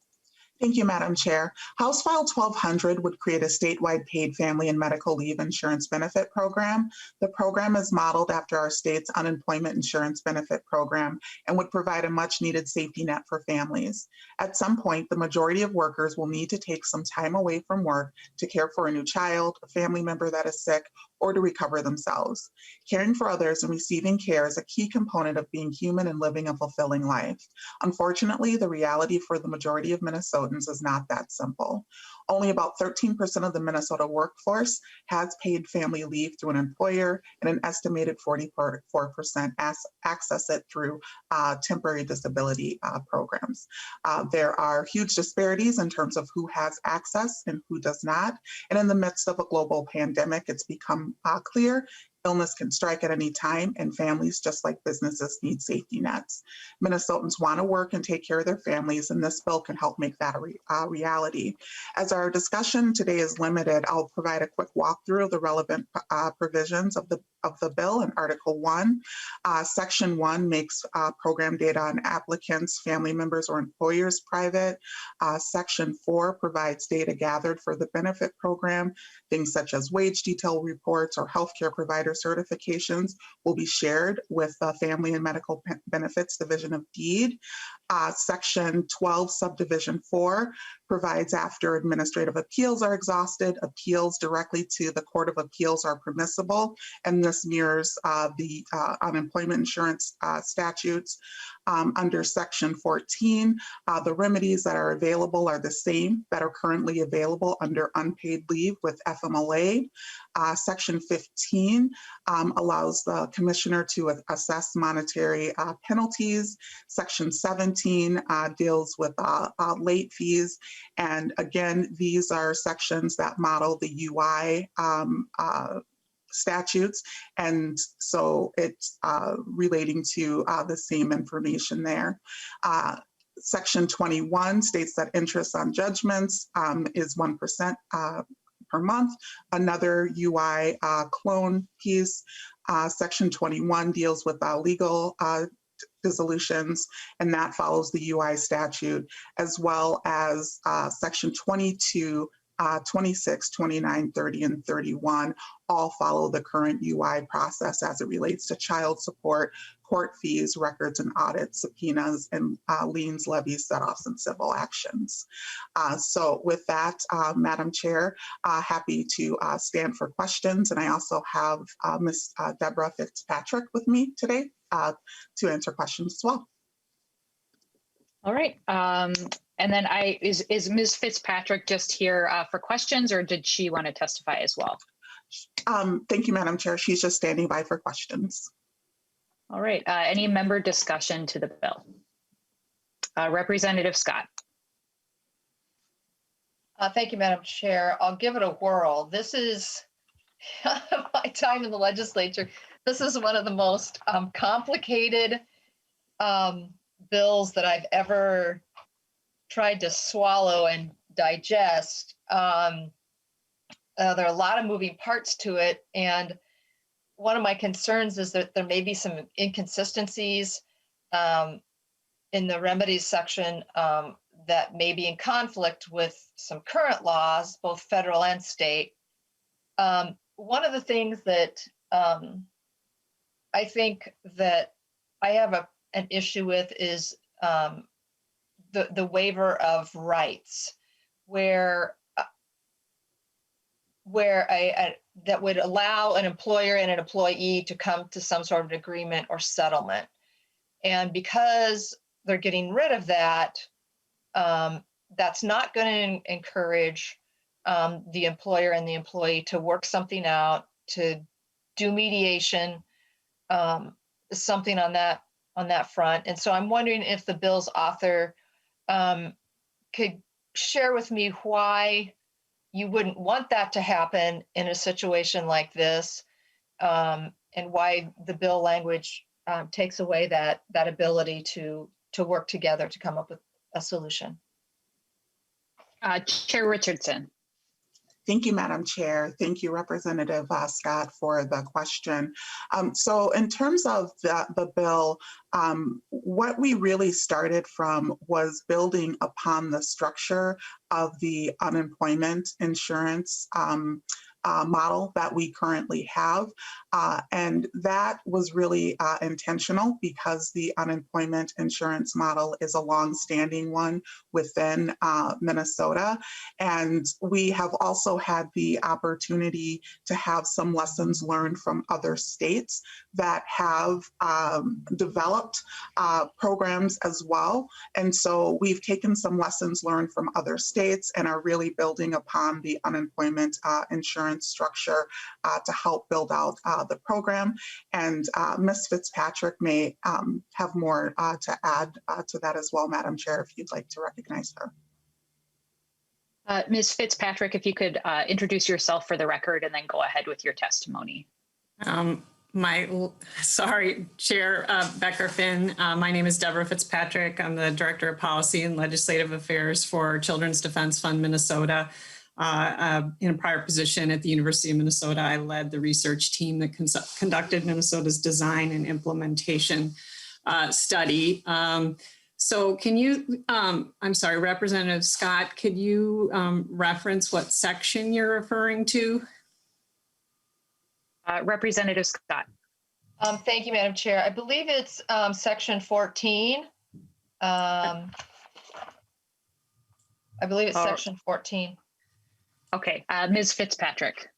Speaker 16: Thank you, Madam Chair. House File 1200 would create a statewide paid family and medical leave insurance benefit program. The program is modeled after our state's unemployment insurance benefit program and would provide a much needed safety net for families. At some point, the majority of workers will need to take some time away from work to care for a new child, a family member that is sick, or to recover themselves. Caring for others and receiving care is a key component of being human and living a fulfilling life. Unfortunately, the reality for the majority of Minnesotans is not that simple. Only about 13% of the Minnesota workforce has paid family leave through an employer, and an estimated 44% access it through temporary disability programs. There are huge disparities in terms of who has access and who does not. And in the midst of a global pandemic, it's become clear illness can strike at any time, and families, just like businesses, need safety nets. Minnesotans want to work and take care of their families, and this bill can help make that a reality. As our discussion today is limited, I'll provide a quick walkthrough of the relevant provisions of the bill in Article 1. Section 1 makes program data on applicants, family members, or employers private. Section 4 provides data gathered for the benefit program. Things such as wage detail reports or healthcare provider certifications will be shared with the Family and Medical Benefits Division of Deed. Section 12, Subdivision 4 provides after administrative appeals are exhausted, appeals directly to the Court of Appeals are permissible, and this mirrors the unemployment insurance statutes. Under Section 14, the remedies that are available are the same that are currently available under unpaid leave with FMLA. Section 15 allows the commissioner to assess monetary penalties. Section 17 deals with late fees. And again, these are sections that model the UI statutes, and so it's relating to the same information there. Section 21 states that interest on judgments is 1% per month. Another UI clone piece. Section 21 deals with legal dissolutions, and that follows the UI statute, as well as Section 22, 26, 29, 30, and 31 all follow the current UI process as it relates to child support, court fees, records and audits, subpoenas, and liens, levies, set-offs, and civil actions. So with that, Madam Chair, happy to stand for questions. And I also have Ms. Deborah Fitzpatrick with me today to answer questions as well.
Speaker 1: All right. And then is Ms. Fitzpatrick just here for questions, or did she want to testify as well?
Speaker 16: Thank you, Madam Chair. She's just standing by for questions.
Speaker 1: All right. Any member discussion to the bill? Representative Scott.
Speaker 3: Thank you, Madam Chair. I'll give it a whirl. This is my time in the legislature. This is one of the most complicated bills that I've ever tried to swallow and digest. There are a lot of moving parts to it, and one of my concerns is that there may be some inconsistencies in the remedies section that may be in conflict with some current laws, both federal and state. One of the things that I think that I have an issue with is the waiver of rights, where that would allow an employer and an employee to come to some sort of agreement or settlement. And because they're getting rid of that, that's not going to encourage the employer and the employee to work something out, to do mediation, something on that front. And so I'm wondering if the bill's author could share with me why you wouldn't want that to happen in a situation like this, and why the bill language takes away that ability to work together to come up with a solution.
Speaker 1: Chair Richardson.
Speaker 16: Thank you, Madam Chair. Thank you, Representative Scott, for the question. So in terms of the bill, what we really started from was building upon the structure of the unemployment insurance model that we currently have. And that was really intentional because the unemployment insurance model is a long-standing one within Minnesota. And we have also had the opportunity to have some lessons learned from other states that have developed programs as well. And so we've taken some lessons learned from other states and are really building upon the unemployment insurance structure to help build out the program. And Ms. Fitzpatrick may have more to add to that as well, Madam Chair, if you'd like to recognize her.
Speaker 1: Ms. Fitzpatrick, if you could introduce yourself for the record and then go ahead with your testimony.
Speaker 17: Chair Becker-Finn. My name is Deborah Fitzpatrick. I'm the Director of Policy and Legislative Affairs for Children's Defense Fund Minnesota. In a prior position at the University of Minnesota, I led the research team that conducted Minnesota's design and implementation study. So can you, I'm sorry, Representative Scott, could you reference what section you're referring to?
Speaker 1: Representative Scott.
Speaker 3: Thank you, Madam Chair. I believe it's section 14. I believe it's section 14.
Speaker 1: Okay, Ms. Fitzpatrick.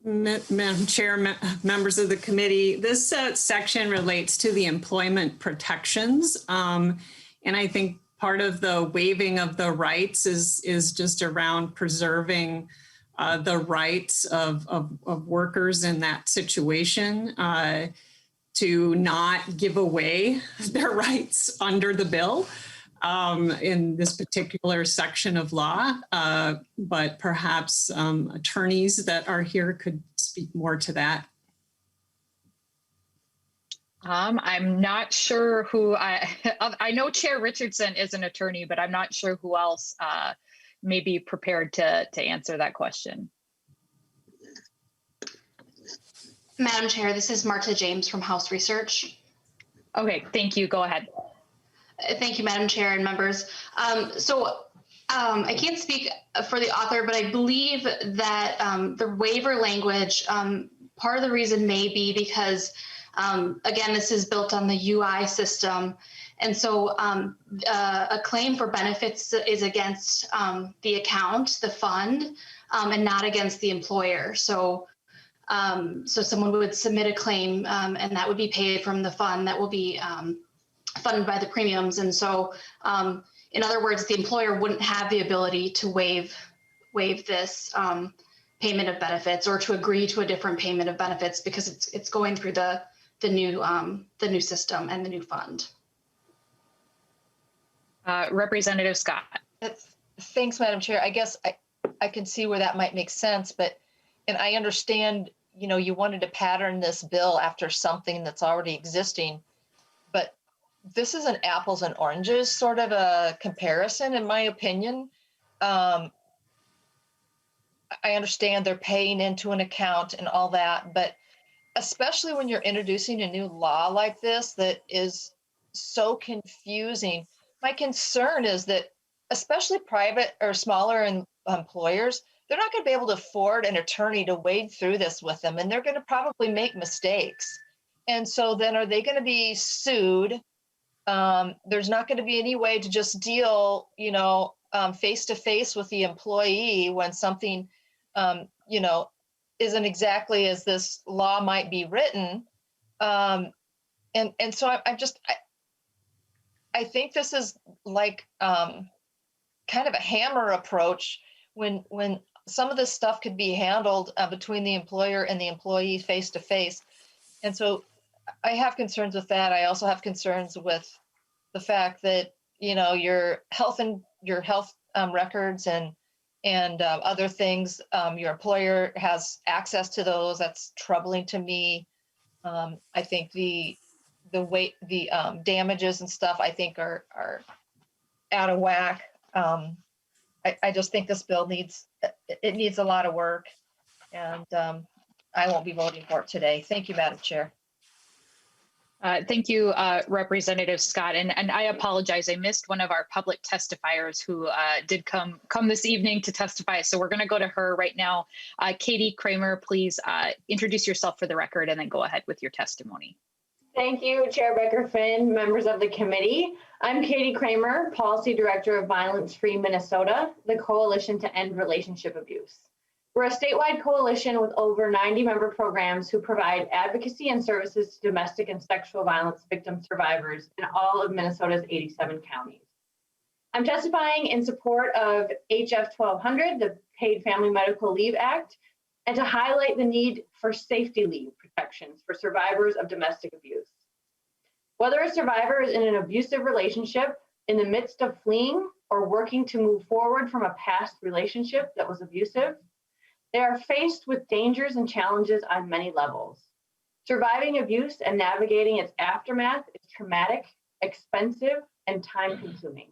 Speaker 17: Madam Chair, members of the committee, this section relates to the employment protections. And I think part of the waiving of the rights is just around preserving the rights of workers in that situation to not give away their rights under the bill in this particular section of law, but perhaps attorneys that are here could speak more to that.
Speaker 1: I'm not sure who I know Chair Richardson is an attorney, but I'm not sure who else may be prepared to answer that question.
Speaker 18: Madam Chair, this is Marta James from House Research.
Speaker 1: Okay, thank you. Go ahead.
Speaker 18: Thank you, Madam Chair and members. I can't speak for the author, but I believe that the waiver language, part of the reason may be because, again, this is built on the UI system. And so a claim for benefits is against the account, the fund, and not against the employer. So someone would submit a claim and that would be paid from the fund that will be funded by the premiums. And so, in other words, the employer wouldn't have the ability to waive this payment of benefits or to agree to a different payment of benefits because it's going through the new system and the new fund.
Speaker 1: Representative Scott.
Speaker 3: Thanks, Madam Chair. I guess I can see where that might make sense, and I understand, you wanted to pattern this bill after something that's already existing, but this is an apples and oranges sort of a comparison, in my opinion. I understand they're paying into an account and all that, but especially when you're introducing a new law like this that is so confusing, my concern is that especially private or smaller employers, they're not going to be able to afford an attorney to wade through this with them, and they're going to probably make mistakes. And so then are they going to be sued? There's not going to be any way to just deal, face to face with the employee when something, isn't exactly as this law might be written. And so I think this is like kind of a hammer approach when some of this stuff could be handled between the employer and the employee face to face. And so I have concerns with that. I also have concerns with the fact that, you know, your health records and other things, your employer has access to those. That's troubling to me. I think the damages and stuff, I think are out of whack. I just think this bill needs a lot of work, and I won't be voting for it today. Thank you, Madam Chair.
Speaker 1: Thank you, Representative Scott. And I apologize. I missed one of our public testifiers who did come this evening to testify. So we're going to go to her right now. Katie Kramer, please introduce yourself for the record and then go ahead with your testimony.
Speaker 19: Thank you, Chair Becker-Finn, members of the committee. I'm Katie Kramer, Policy Director of Violence Free Minnesota, the Coalition to End Relationship Abuse. We're a statewide coalition with over 90 member programs who provide advocacy and services to domestic and sexual violence victim survivors in all of Minnesota's 87 counties. I'm testifying in support of HF 1200, the Paid Family Medical Leave Act, and to highlight the need for safety leave protections for survivors of domestic abuse. Whether a survivor is in an abusive relationship, in the midst of fleeing, or working to move forward from a past relationship that was abusive, they are faced with dangers and challenges on many levels. Surviving abuse and navigating its aftermath is traumatic, expensive, and time-consuming.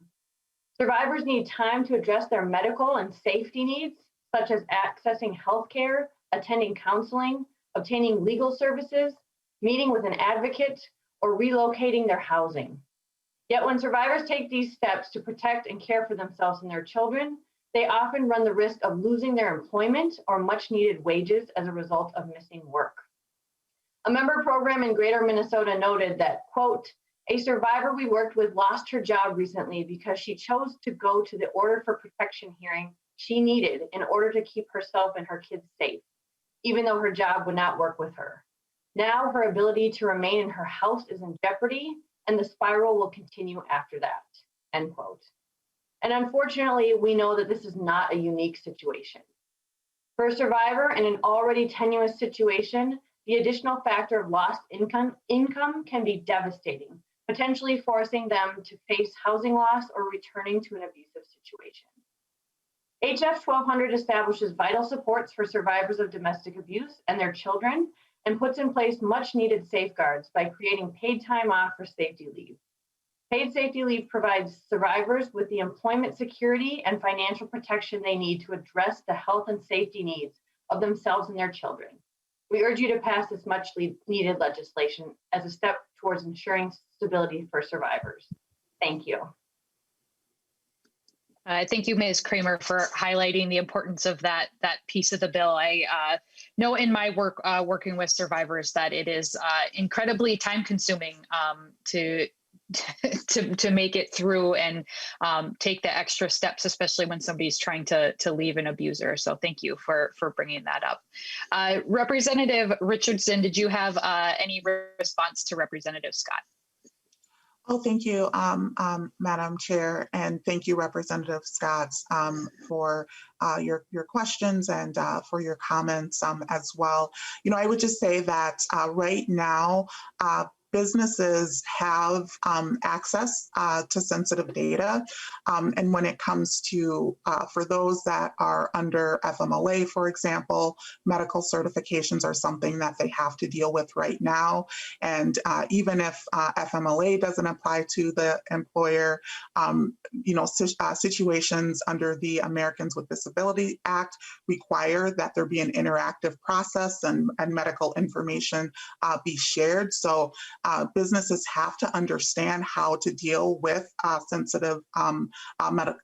Speaker 19: Survivors need time to address their medical and safety needs, such as accessing healthcare, attending counseling, obtaining legal services, meeting with an advocate, or relocating their housing. Yet when survivors take these steps to protect and care for themselves and their children, they often run the risk of losing their employment or much needed wages as a result of missing work. A member program in Greater Minnesota noted that, quote, a survivor we worked with lost her job recently because she chose to go to the order for protection hearing she needed in order to keep herself and her kids safe, even though her job would not work with her. Now her ability to remain in her house is in jeopardy, and the spiral will continue after that, end quote. And unfortunately, we know that this is not a unique situation. For a survivor in an already tenuous situation, the additional factor of lost income can be devastating, potentially forcing them to face housing loss or returning to an abusive situation. HF 1200 establishes vital supports for survivors of domestic abuse and their children and puts in place much needed safeguards by creating paid time off for safety leave. Paid safety leave provides survivors with the employment security and financial protection they need to address the health and safety needs of themselves and their children. We urge you to pass this much needed legislation as a step towards ensuring stability for survivors. Thank you.
Speaker 1: Thank you, Ms. Kramer, for highlighting the importance of that piece of the bill. I know in my work working with survivors that it is incredibly time-consuming to make it through and take the extra steps, especially when somebody's trying to leave an abuser. So thank you for bringing that up. Representative Richardson, did you have any response to Representative Scott?
Speaker 16: Oh, thank you, Madam Chair, and thank you, Representative Scott, for your questions and for your comments as well. You know, I would just say that right now, businesses have access to sensitive data. And when it comes to, for those that are under FMLA, for example, medical certifications are something that they have to deal with right now. And even if FMLA doesn't apply to the employer, you know, situations under the Americans with Disability Act require that there be an interactive process and medical information be shared. So businesses have to understand how to deal with sensitive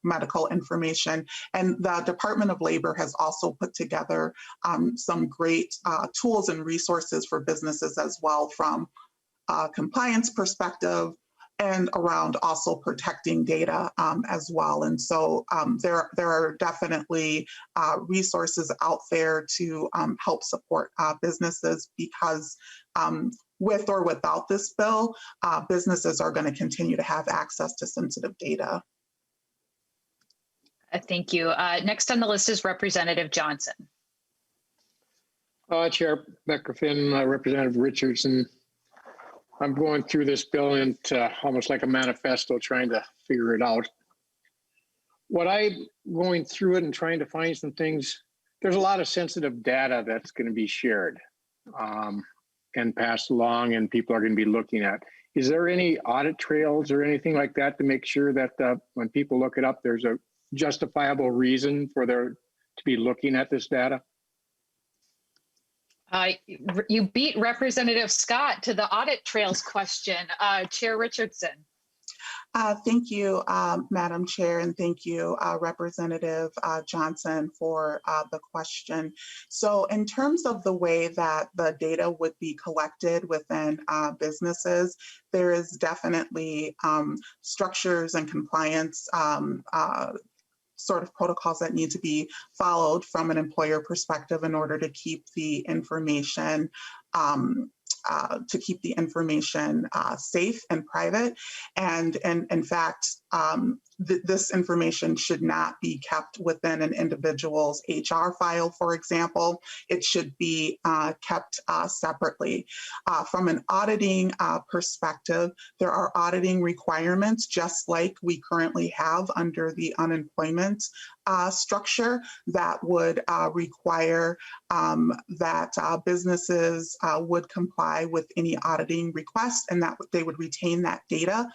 Speaker 16: medical information. And the Department of Labor has also put together some great tools and resources for businesses as well, from a compliance perspective and around also protecting data as well. And so there are definitely resources out there to help support businesses, because with or without this bill, businesses are going to continue to have access to sensitive data.
Speaker 1: Thank you. Next on the list is Representative Johnson.
Speaker 20: Chair Becker-Finn, Representative Richardson. I'm going through this bill into almost like a manifesto, trying to figure it out. What I'm going through it and trying to find some things, there's a lot of sensitive data that's going to be shared and passed along, and people are going to be looking at. Is there any audit trails or anything like that to make sure that when people look it up, there's a justifiable reason for there to be looking at this data?
Speaker 1: You beat Representative Scott to the audit trails question. Chair Richardson.
Speaker 16: Thank you, Madam Chair, and thank you, Representative Johnson, for the question. So in terms of the way that the data would be collected within businesses, there is definitely structures and compliance sort of protocols that need to be followed from an employer perspective in order to keep the information safe and private. And in fact, this information should not be kept within an individual's HR file, for example. It should be kept separately. From an auditing perspective, there are auditing requirements, just like we currently have under the unemployment structure, that would require that businesses would comply with any auditing request, and that they would retain that data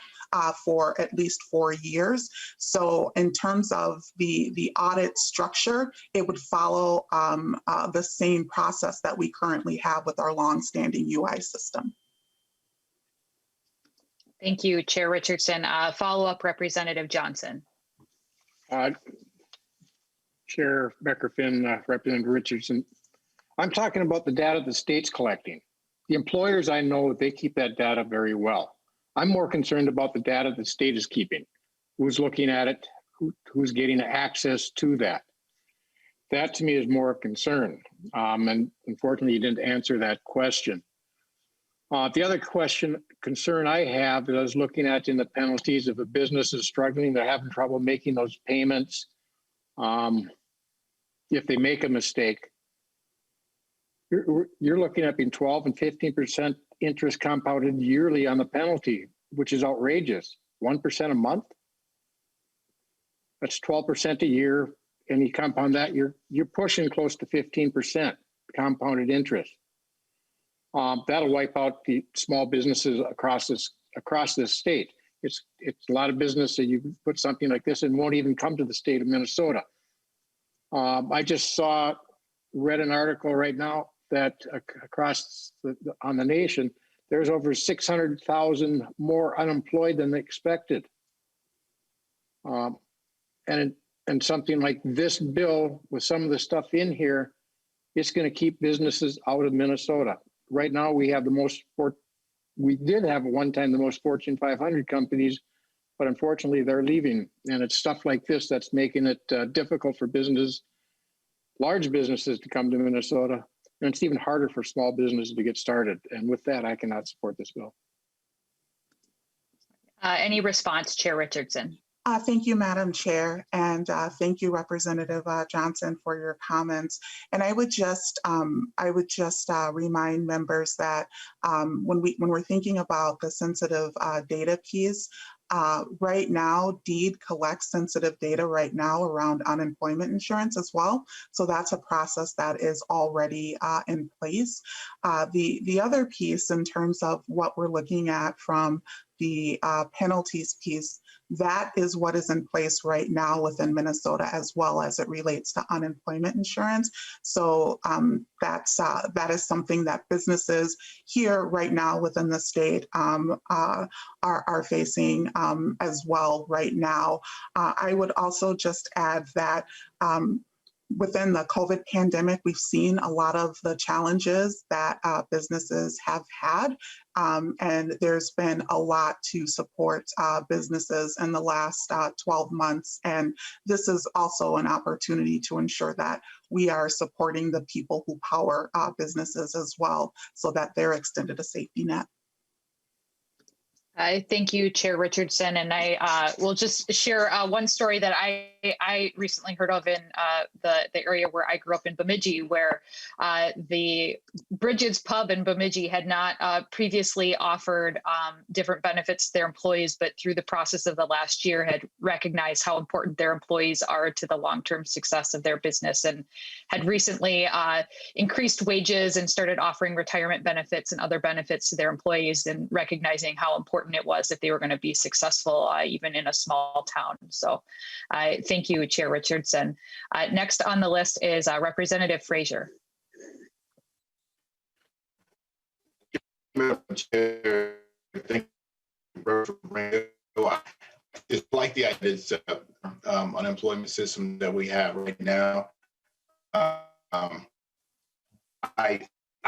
Speaker 16: for at least 4 years. So in terms of the audit structure, it would follow the same process that we currently have with our longstanding UI system.
Speaker 1: Thank you, Chair Richardson. Follow-up, Representative Johnson.
Speaker 20: Chair Becker-Finn, Representative Richardson. I'm talking about the data the state's collecting. The employers, I know, they keep that data very well. I'm more concerned about the data the state is keeping. Who's looking at it? Who's getting access to that? That to me is more of concern. And unfortunately, you didn't answer that question. The other concern I have is I was looking at in the penalties. If a business is struggling, they're having trouble making those payments. If they make a mistake, you're looking at being 12 and 15% interest compounded yearly on the penalty, which is outrageous. 1% a month. That's 12% a year, and you compound that, you're pushing close to 15% compounded interest. That'll wipe out the small businesses across this state. It's a lot of business that you put something like this and won't even come to the state of Minnesota. I just read an article right now that across on the nation, there's over 600,000 more unemployed than expected. And something like this bill with some of the stuff in here, it's going to keep businesses out of Minnesota. Right now, we have we did have at one time the most Fortune 500 companies, but unfortunately they're leaving. And it's stuff like this that's making it difficult for large businesses to come to Minnesota. And it's even harder for small businesses to get started. And with that, I cannot support this bill.
Speaker 1: Any response, Chair Richardson?
Speaker 16: Thank you, Madam Chair, and thank you, Representative Johnson, for your comments. And I would just remind members that when we're thinking about the sensitive data piece, right now, DEED collects sensitive data right now around unemployment insurance as well. So that's a process that is already in place. The other piece in terms of what we're looking at from the penalties piece, that is what is in place right now within Minnesota as well as it relates to unemployment insurance. So that is something that businesses here right now within the state are facing as well right now. I would also just add that within the COVID pandemic, we've seen a lot of the challenges that businesses have had, and there's been a lot to support businesses in the last 12 months. And this is also an opportunity to ensure that we are supporting the people who power businesses as well, so that they're extended a safety net.
Speaker 1: Thank you, Chair Richardson. And I will just share one story that I I recently heard of in the area where I grew up in Bemidji, where the Bridget's Pub in Bemidji had not previously offered different benefits to their employees, but through the process of the last year had recognized how important their employees are to the long-term success of their business, and had recently increased wages and started offering retirement benefits and other benefits to their employees, and recognizing how important it was if they were going to be successful even in a small town. So thank you, Chair Richardson. Next on the list is Representative Frazier.
Speaker 14: Madam Chair, thank you. It's like the ideas unemployment system that we have right now. I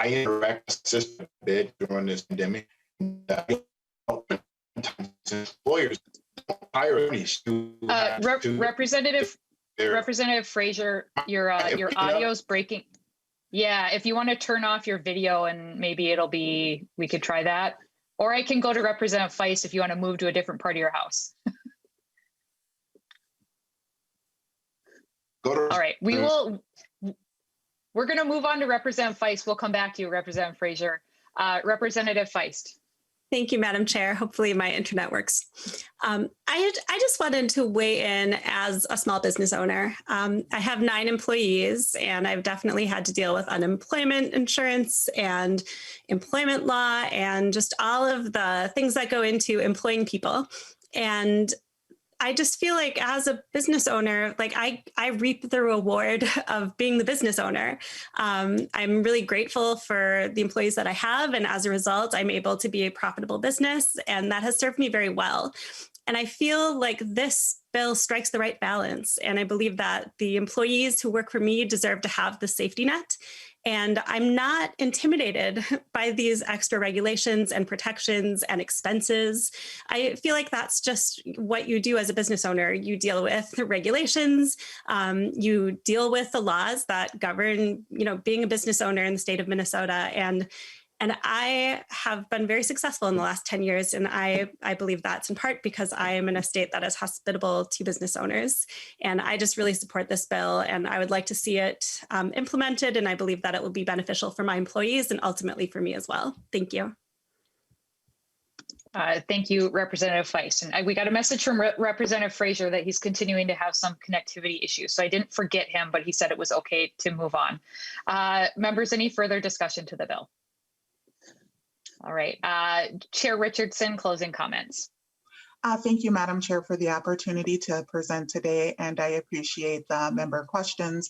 Speaker 14: interact with the system a bit during this pandemic. Employers don't hire any
Speaker 1: Representative Frazier, your audio's breaking. Yeah, if you want to turn off your video and maybe we could try that. Or I can go to Representative Feist if you want to move to a different part of your house. All right, we're going to move on to Representative Feist. We'll come back to you, Representative Frazier. Representative Feist.
Speaker 19: Thank you, Madam Chair. Hopefully my internet works. I just wanted to weigh in as a small business owner. I have 9 employees, and I've definitely had to deal with unemployment insurance and employment law and just all of the things that go into employing people. And I just feel like as a business owner, like I reap the reward of being the business owner. I'm really grateful for the employees that I have. And as a result, I'm able to be a profitable business, and that has served me very well. And I feel like this bill strikes the right balance. And I believe that the employees who work for me deserve to have the safety net. And I'm not intimidated by these extra regulations and protections and expenses. I feel like that's just what you do as a business owner. You deal with the regulations, you deal with the laws that govern, being a business owner in the state of Minnesota. And I have been very successful in the last 10 years. And I believe that's in part because I am in a state that is hospitable to business owners. And I just really support this bill, and I would like to see it implemented. And I believe that it will be beneficial for my employees and ultimately for me as well. Thank you.
Speaker 1: Thank you, Representative Feist. And we got a message from Representative Frazier that he's continuing to have some connectivity issues. So I didn't forget him, but he said it was okay to move on. Members, any further discussion to the bill? All right, Chair Richardson, closing comments.
Speaker 16: Thank you, Madam Chair, for the opportunity to present today, and I appreciate the member questions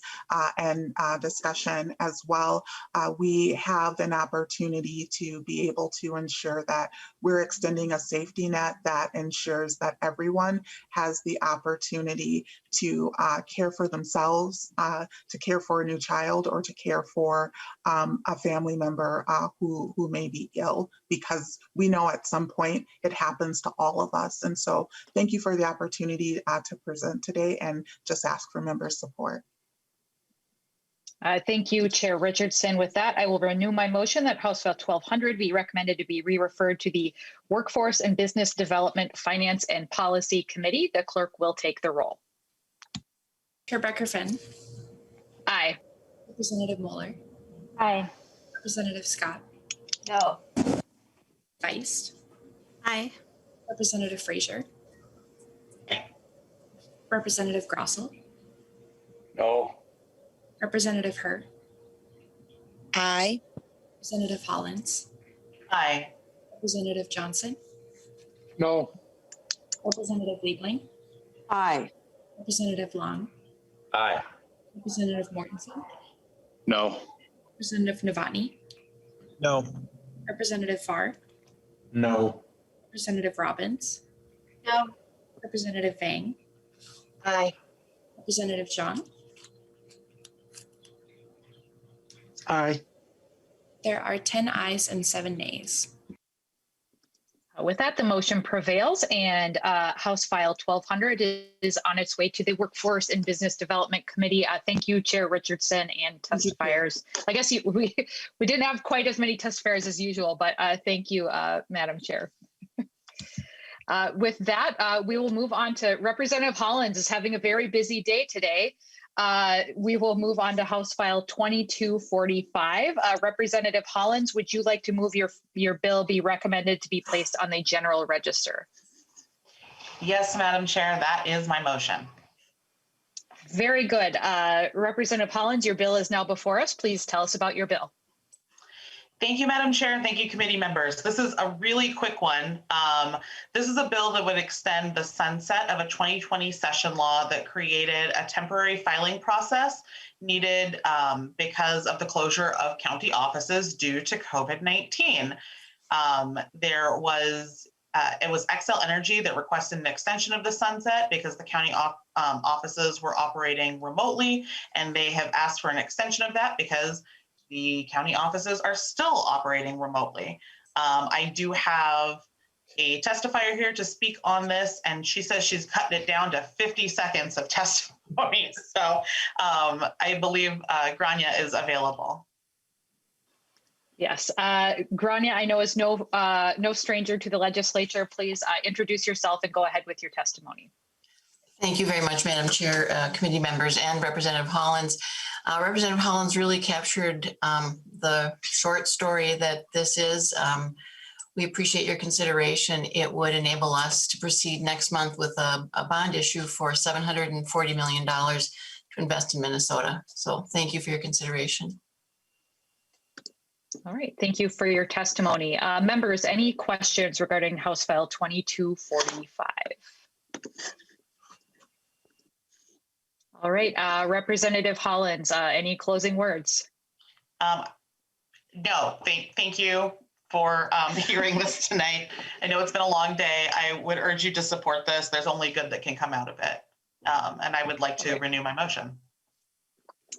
Speaker 16: and discussion as well. We have an opportunity to be able to ensure that we're extending a safety net that ensures that everyone has the opportunity to care for themselves, to care for a new child, or to care for a family member who may be ill, because we know at some point it happens to all of us. And so thank you for the opportunity to present today, and just ask for member support.
Speaker 1: Thank you, Chair Richardson. With that, I will renew my motion that House File 1200 be recommended to be re-referred to the Workforce and Business Development, Finance and Policy Committee. The clerk will take the roll.
Speaker 15: Chair Becker-Finn.
Speaker 1: Aye.
Speaker 15: Representative Moeller.
Speaker 4: Aye.
Speaker 15: Representative Scott.
Speaker 4: No.
Speaker 15: Feist.
Speaker 19: Aye.
Speaker 15: Representative Frazier. Representative Grossel.
Speaker 12: No.
Speaker 15: Representative Herr.
Speaker 7: Aye.
Speaker 15: Representative Hollins.
Speaker 7: Aye.
Speaker 15: Representative Johnson.
Speaker 20: No.
Speaker 15: Representative Liebling.
Speaker 7: Aye.
Speaker 15: Representative Long.
Speaker 8: Aye.
Speaker 15: Representative Mortensen.
Speaker 8: No.
Speaker 15: Representative Novotny.
Speaker 8: No.
Speaker 15: Representative Farr.
Speaker 8: No.
Speaker 15: Representative Robbins.
Speaker 4: No.
Speaker 15: Representative Vang.
Speaker 7: Aye.
Speaker 15: Representative John.
Speaker 8: Aye.
Speaker 15: There are 10 ayes and 7 nays.
Speaker 1: With that, the motion prevails, and House File 1200 is on its way to the Workforce and Business Development Committee. Thank you, Chair Richardson and testifiers. I guess we didn't have quite as many testifiers as usual, but thank you, Madam Chair. With that, we will move on to Representative Hollins is having a very busy day today. We will move on to House File 2245. Representative Hollins, would you like to move your bill be recommended to be placed on the general register?
Speaker 19: Yes, Madam Chair, that is my motion.
Speaker 1: Very good. Representative Hollins, your bill is now before us. Please tell us about your bill.
Speaker 19: Thank you, Madam Chair, and thank you, committee members. This is a really quick one. This is a bill that would extend the sunset of a 2020 session law that created a temporary filing process needed because of the closure of county offices due to COVID-19. It was Xcel Energy that requested an extension of the sunset because the county offices were operating remotely, and they have asked for an extension of that because the county offices are still operating remotely. I do have a testifier here to speak on this, and she says she's cutting it down to 50 seconds of testimony. So I believe Grania is available.
Speaker 1: Yes, Grania, I know is no stranger to the legislature. Please introduce yourself and go ahead with your testimony.
Speaker 7: Thank you very much, Madam Chair, committee members, and Representative Hollins. Representative Hollins really captured the short story that this is. We appreciate your consideration. It would enable us to proceed next month with a bond issue for $740 million to invest in Minnesota. So thank you for your consideration.
Speaker 1: All right, thank you for your testimony. Members, any questions regarding House File 2245? All right, Representative Hollins, any closing words?
Speaker 19: No, thank you for hearing this tonight. I know it's been a long day. I would urge you to support this. There's only good that can come out of it. And I would like to renew my motion.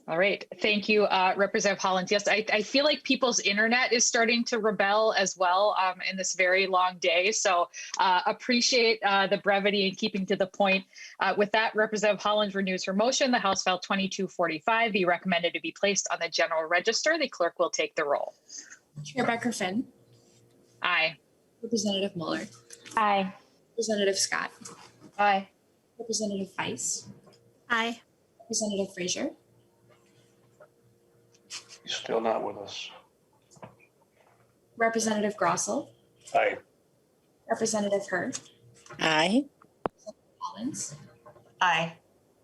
Speaker 1: All right, thank you, Representative Hollins. Yes, I feel like people's internet is starting to rebel as well in this very long day. So appreciate the brevity and keeping to the point. With that, Representative Hollins renews her motion. The House File 2245 be recommended to be placed on the general register. The clerk will take the roll.
Speaker 15: Chair Becker-Finn.
Speaker 1: Aye.
Speaker 15: Representative Mueller.
Speaker 4: Aye.
Speaker 15: Representative Scott.
Speaker 1: Aye.
Speaker 15: Representative Weiss.
Speaker 10: Aye.
Speaker 15: Representative Frazier.
Speaker 12: He's still not with us.
Speaker 15: Representative Grossel.
Speaker 12: Aye.
Speaker 15: Representative Hurd.
Speaker 7: Aye.
Speaker 15: Hollins.
Speaker 19: Aye.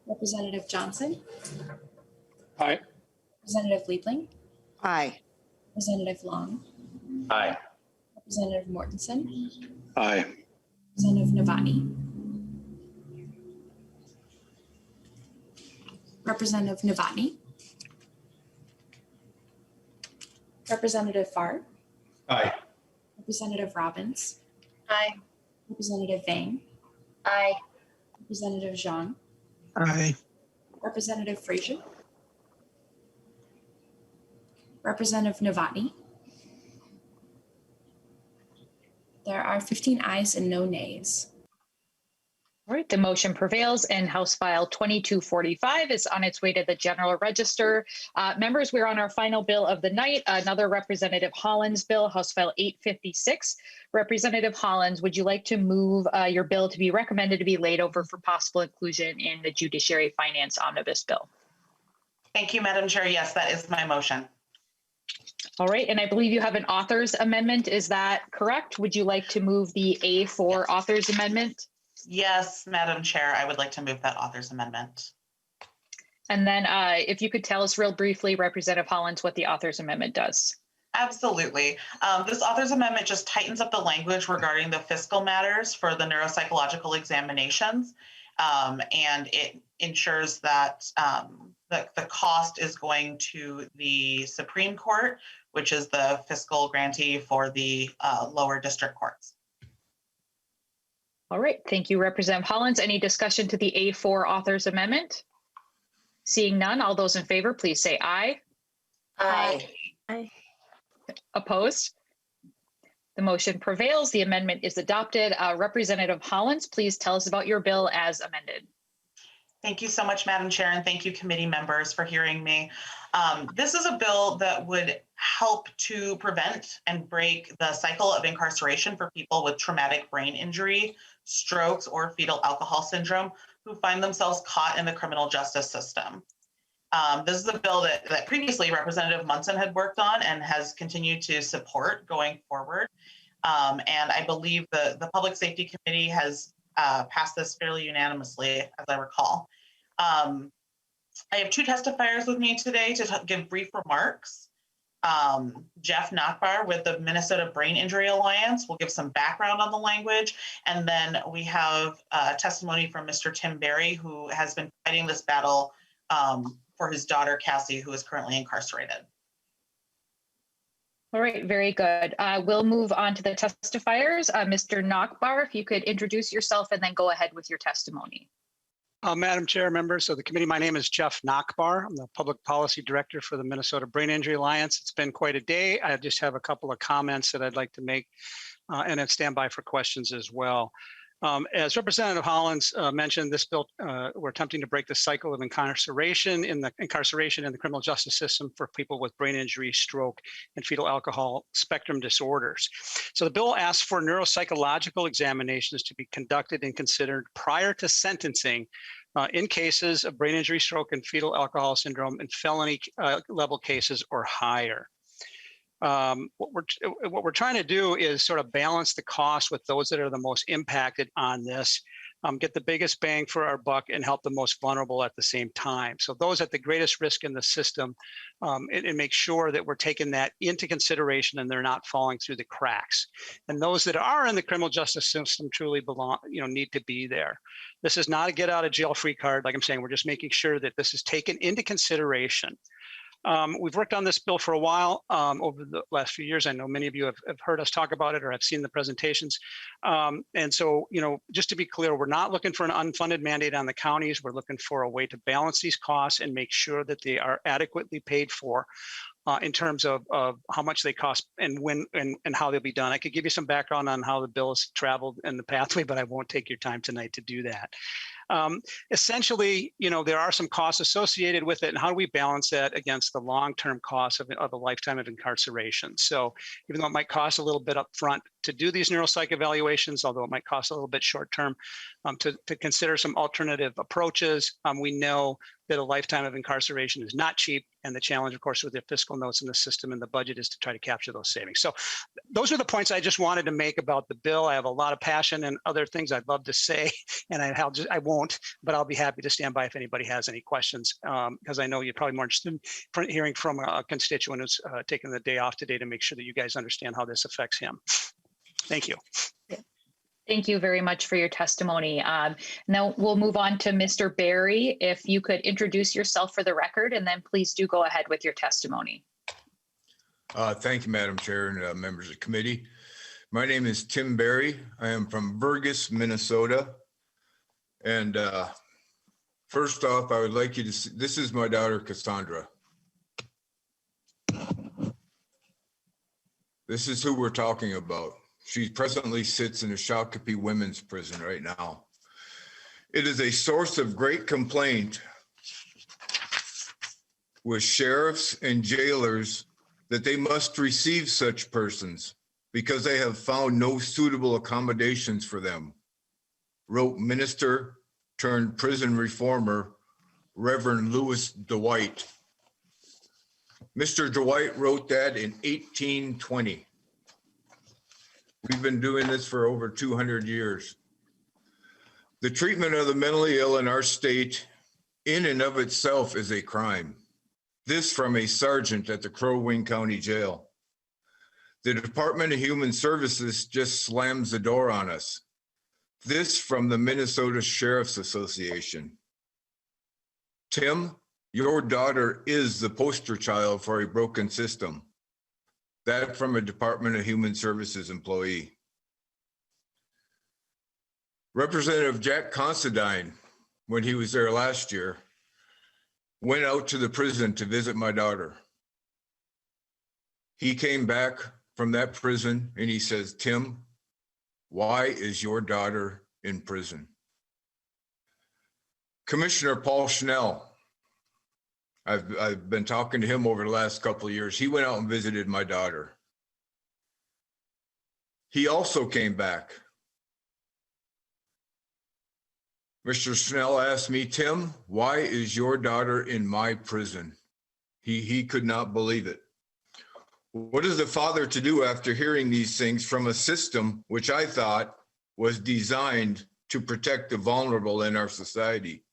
Speaker 15: Representative Johnson.
Speaker 20: Aye.
Speaker 15: Representative Liebling.
Speaker 7: Aye.
Speaker 15: Representative Long.
Speaker 12: Aye.
Speaker 15: Representative Mortensen.
Speaker 20: Aye.
Speaker 15: Representative Novotny. Representative Novotny. Representative Farr.
Speaker 8: Aye.
Speaker 15: Representative Robbins.
Speaker 4: Aye.
Speaker 15: Representative Vang.
Speaker 4: Aye.
Speaker 15: Representative Zhang.
Speaker 8: Aye.
Speaker 15: Representative Frazier. Representative Novotny. There are 15 ayes and no nays.
Speaker 1: All right, the motion prevails and House File 2245 is on its way to the general register. Members, we're on our final bill of the night, another Representative Hollins bill, House File 856. Representative Hollins, would you like to move your bill to be recommended to be laid over for possible inclusion in the Judiciary Finance Omnibus bill?
Speaker 19: Thank you, Madam Chair. Yes, that is my motion.
Speaker 1: All right, and I believe you have an author's amendment. Is that correct? Would you like to move the A4 author's amendment?
Speaker 19: Yes, Madam Chair, I would like to move that author's amendment.
Speaker 1: And then if you could tell us real briefly, Representative Hollins, what the author's amendment does.
Speaker 19: Absolutely. This author's amendment just tightens up the language regarding the fiscal matters for the neuropsychological examinations. And it ensures that the cost is going to the Supreme Court, which is the fiscal grantee for the lower district courts.
Speaker 1: All right, thank you, Representative Hollins. Any discussion to the A4 author's amendment? Seeing none, all those in favor, please say aye.
Speaker 7: Aye.
Speaker 10: Aye.
Speaker 1: Opposed? The motion prevails. The amendment is adopted. Representative Hollins, please tell us about your bill as amended.
Speaker 19: Thank you so much, Madam Chair, and thank you, committee members, for hearing me. This is a bill that would help to prevent and break the cycle of incarceration for people with traumatic brain injury, strokes, or fetal alcohol syndrome who find themselves caught in the criminal justice system. This is a bill that previously Representative Munson had worked on and has continued to support going forward. And I believe the Public Safety Committee has passed this fairly unanimously, as I recall. I have two testifiers with me today to give brief remarks. Jeff Nachbar with the Minnesota Brain Injury Alliance will give some background on the language. And then we have testimony from Mr. Tim Berry, who has been fighting this battle for his daughter, Cassie, who is currently incarcerated.
Speaker 1: All right, very good. We'll move on to the testifiers. Mr. Nachbar, if you could introduce yourself and then go ahead with your testimony.
Speaker 21: Madam Chair, members of the committee, my name is Jeff Nachbar. I'm the Public Policy Director for the Minnesota Brain Injury Alliance. It's been quite a day. I just have a couple of comments that I'd like to make and then stand by for questions as well. As Representative Hollins mentioned, this bill, we're attempting to break the cycle of incarceration in the criminal justice system for people with brain injury, stroke, and fetal alcohol spectrum disorders. So the bill asks for neuropsychological examinations to be conducted and considered prior to sentencing in cases of brain injury, stroke, and fetal alcohol syndrome in felony level cases or higher. What we're trying to do is sort of balance the cost with those that are the most impacted on this, get the biggest bang for our buck and help the most vulnerable at the same time. So those at the greatest risk in the system and make sure that we're taking that into consideration and they're not falling through the cracks. And those that are in the criminal justice system truly belong, need to be there. This is not a get out of jail free card. Like I'm saying, we're just making sure that this is taken into consideration. We've worked on this bill for a while over the last few years. I know many of you have heard us talk about it or have seen the presentations. And so, just to be clear, we're not looking for an unfunded mandate on the counties. We're looking for a way to balance these costs and make sure that they are adequately paid for in terms of how much they cost and when and how they'll be done. I could give you some background on how the bill has traveled in the pathway, but I won't take your time tonight to do that. Essentially, there are some costs associated with it, and how do we balance that against the long-term costs of a lifetime of incarceration? So even though it might cost a little bit up front to do these neuropsych evaluations, although it might cost a little bit short-term, to consider some alternative approaches, we know that a lifetime of incarceration is not cheap, and the challenge, of course, with the fiscal notes in the system and the budget is to try to capture those savings. So those are the points I just wanted to make about the bill. I have a lot of passion and other things I'd love to say, and I won't, but I'll be happy to stand by if anybody has any questions, because I know you're probably more interested in hearing from a constituent who's taking the day off today to make sure that you guys understand how this affects him. Thank you.
Speaker 1: Thank you very much for your testimony. Now we'll move on to Mr. Berry. If you could introduce yourself for the record, and then please do go ahead with your testimony.
Speaker 22: Thank you, Madam Chair and members of the committee. My name is Tim Berry. I am from Burgess, Minnesota. And first off, I would like you to see, this is my daughter, Cassandra. This is who we're talking about. She presently sits in a Shakopee women's prison right now. It is a source of great complaint with sheriffs and jailers that they must receive such persons because they have found no suitable accommodations for them, wrote minister turned prison reformer, Reverend Louis Dwight. Mr. Dwight wrote that in 1820. We've been doing this for over 200 years. The treatment of the mentally ill in our state in and of itself is a crime. This from a sergeant at the Crow Wing County Jail. The Department of Human Services just slams the door on us. This from the Minnesota Sheriff's Association. Tim, your daughter is the poster child for a broken system. That from a Department of Human Services employee. Representative Jack Considine, when he was there last year, went out to the prison to visit my daughter. He came back from that prison and he says, Tim, why is your daughter in prison? Commissioner Paul Schnell. I've been talking to him over the last couple of years. He went out and visited my daughter. He also came back. Mr. Schnell asked me, Tim, why is your daughter in my prison? He could not believe it. What is the father to do after hearing these things from a system which I thought was designed to protect the vulnerable in our society?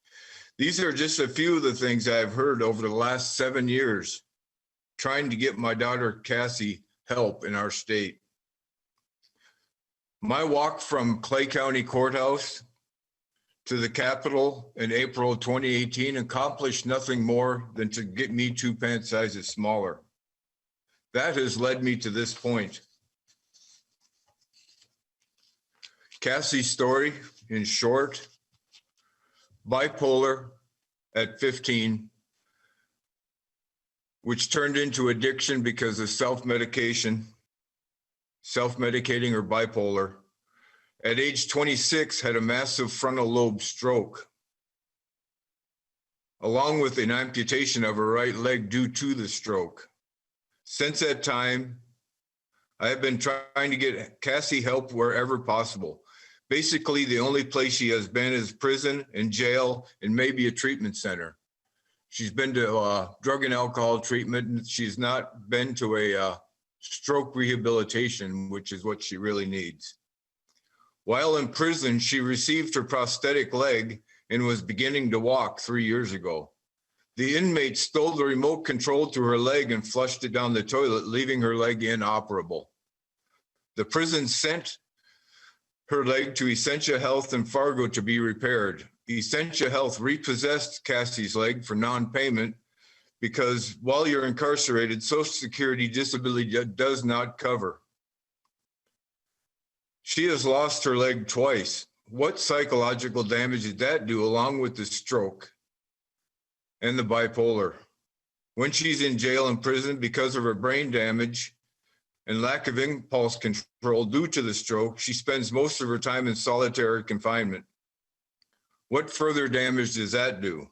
Speaker 22: These are just a few of the things I've heard over the last 7 years, trying to get my daughter Cassie help in our state. My walk from Clay County Courthouse to the Capitol in April of 2018 accomplished nothing more than to get me 2 pant sizes smaller. That has led me to this point. Cassie's story, in short, bipolar at 15, which turned into addiction because of self-medicating or bipolar. At age 26, had a massive frontal lobe stroke, along with an amputation of her right leg due to the stroke. Since that time, I have been trying to get Cassie help wherever possible. Basically, the only place she has been is prison and jail and maybe a treatment center. She's been to drug and alcohol treatment, and she's not been to a stroke rehabilitation, which is what she really needs. While in prison, she received her prosthetic leg and was beginning to walk 3 years ago. The inmate stole the remote control to her leg and flushed it down the toilet, leaving her leg inoperable. The prison sent her leg to Essentia Health in Fargo to be repaired. Essentia Health repossessed Cassie's leg for non-payment because while you're incarcerated, Social Security disability does not cover. She has lost her leg twice. What psychological damage did that do, along with the stroke and the bipolar? When she's in jail and prison because of her brain damage and lack of impulse control due to the stroke, she spends most of her time in solitary confinement. What further damage does that do?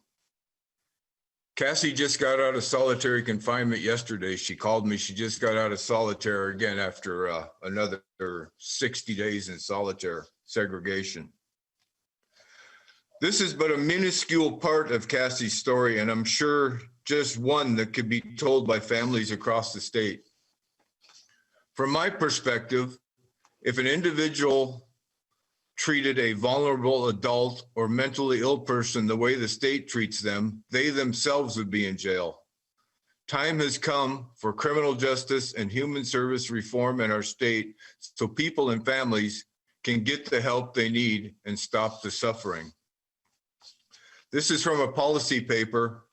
Speaker 22: Cassie just got out of solitary confinement yesterday. She called me. She just got out of solitary again after another 60 days in solitary segregation. This is but a minuscule part of Cassie's story, and I'm sure just one that could be told by families across the state. From my perspective, if an individual treated a vulnerable adult or mentally ill person the way the state treats them, they themselves would be in jail. Time has come for criminal justice and human service reform in our state so people and families can get the help they need and stop the suffering. This is from a policy paper,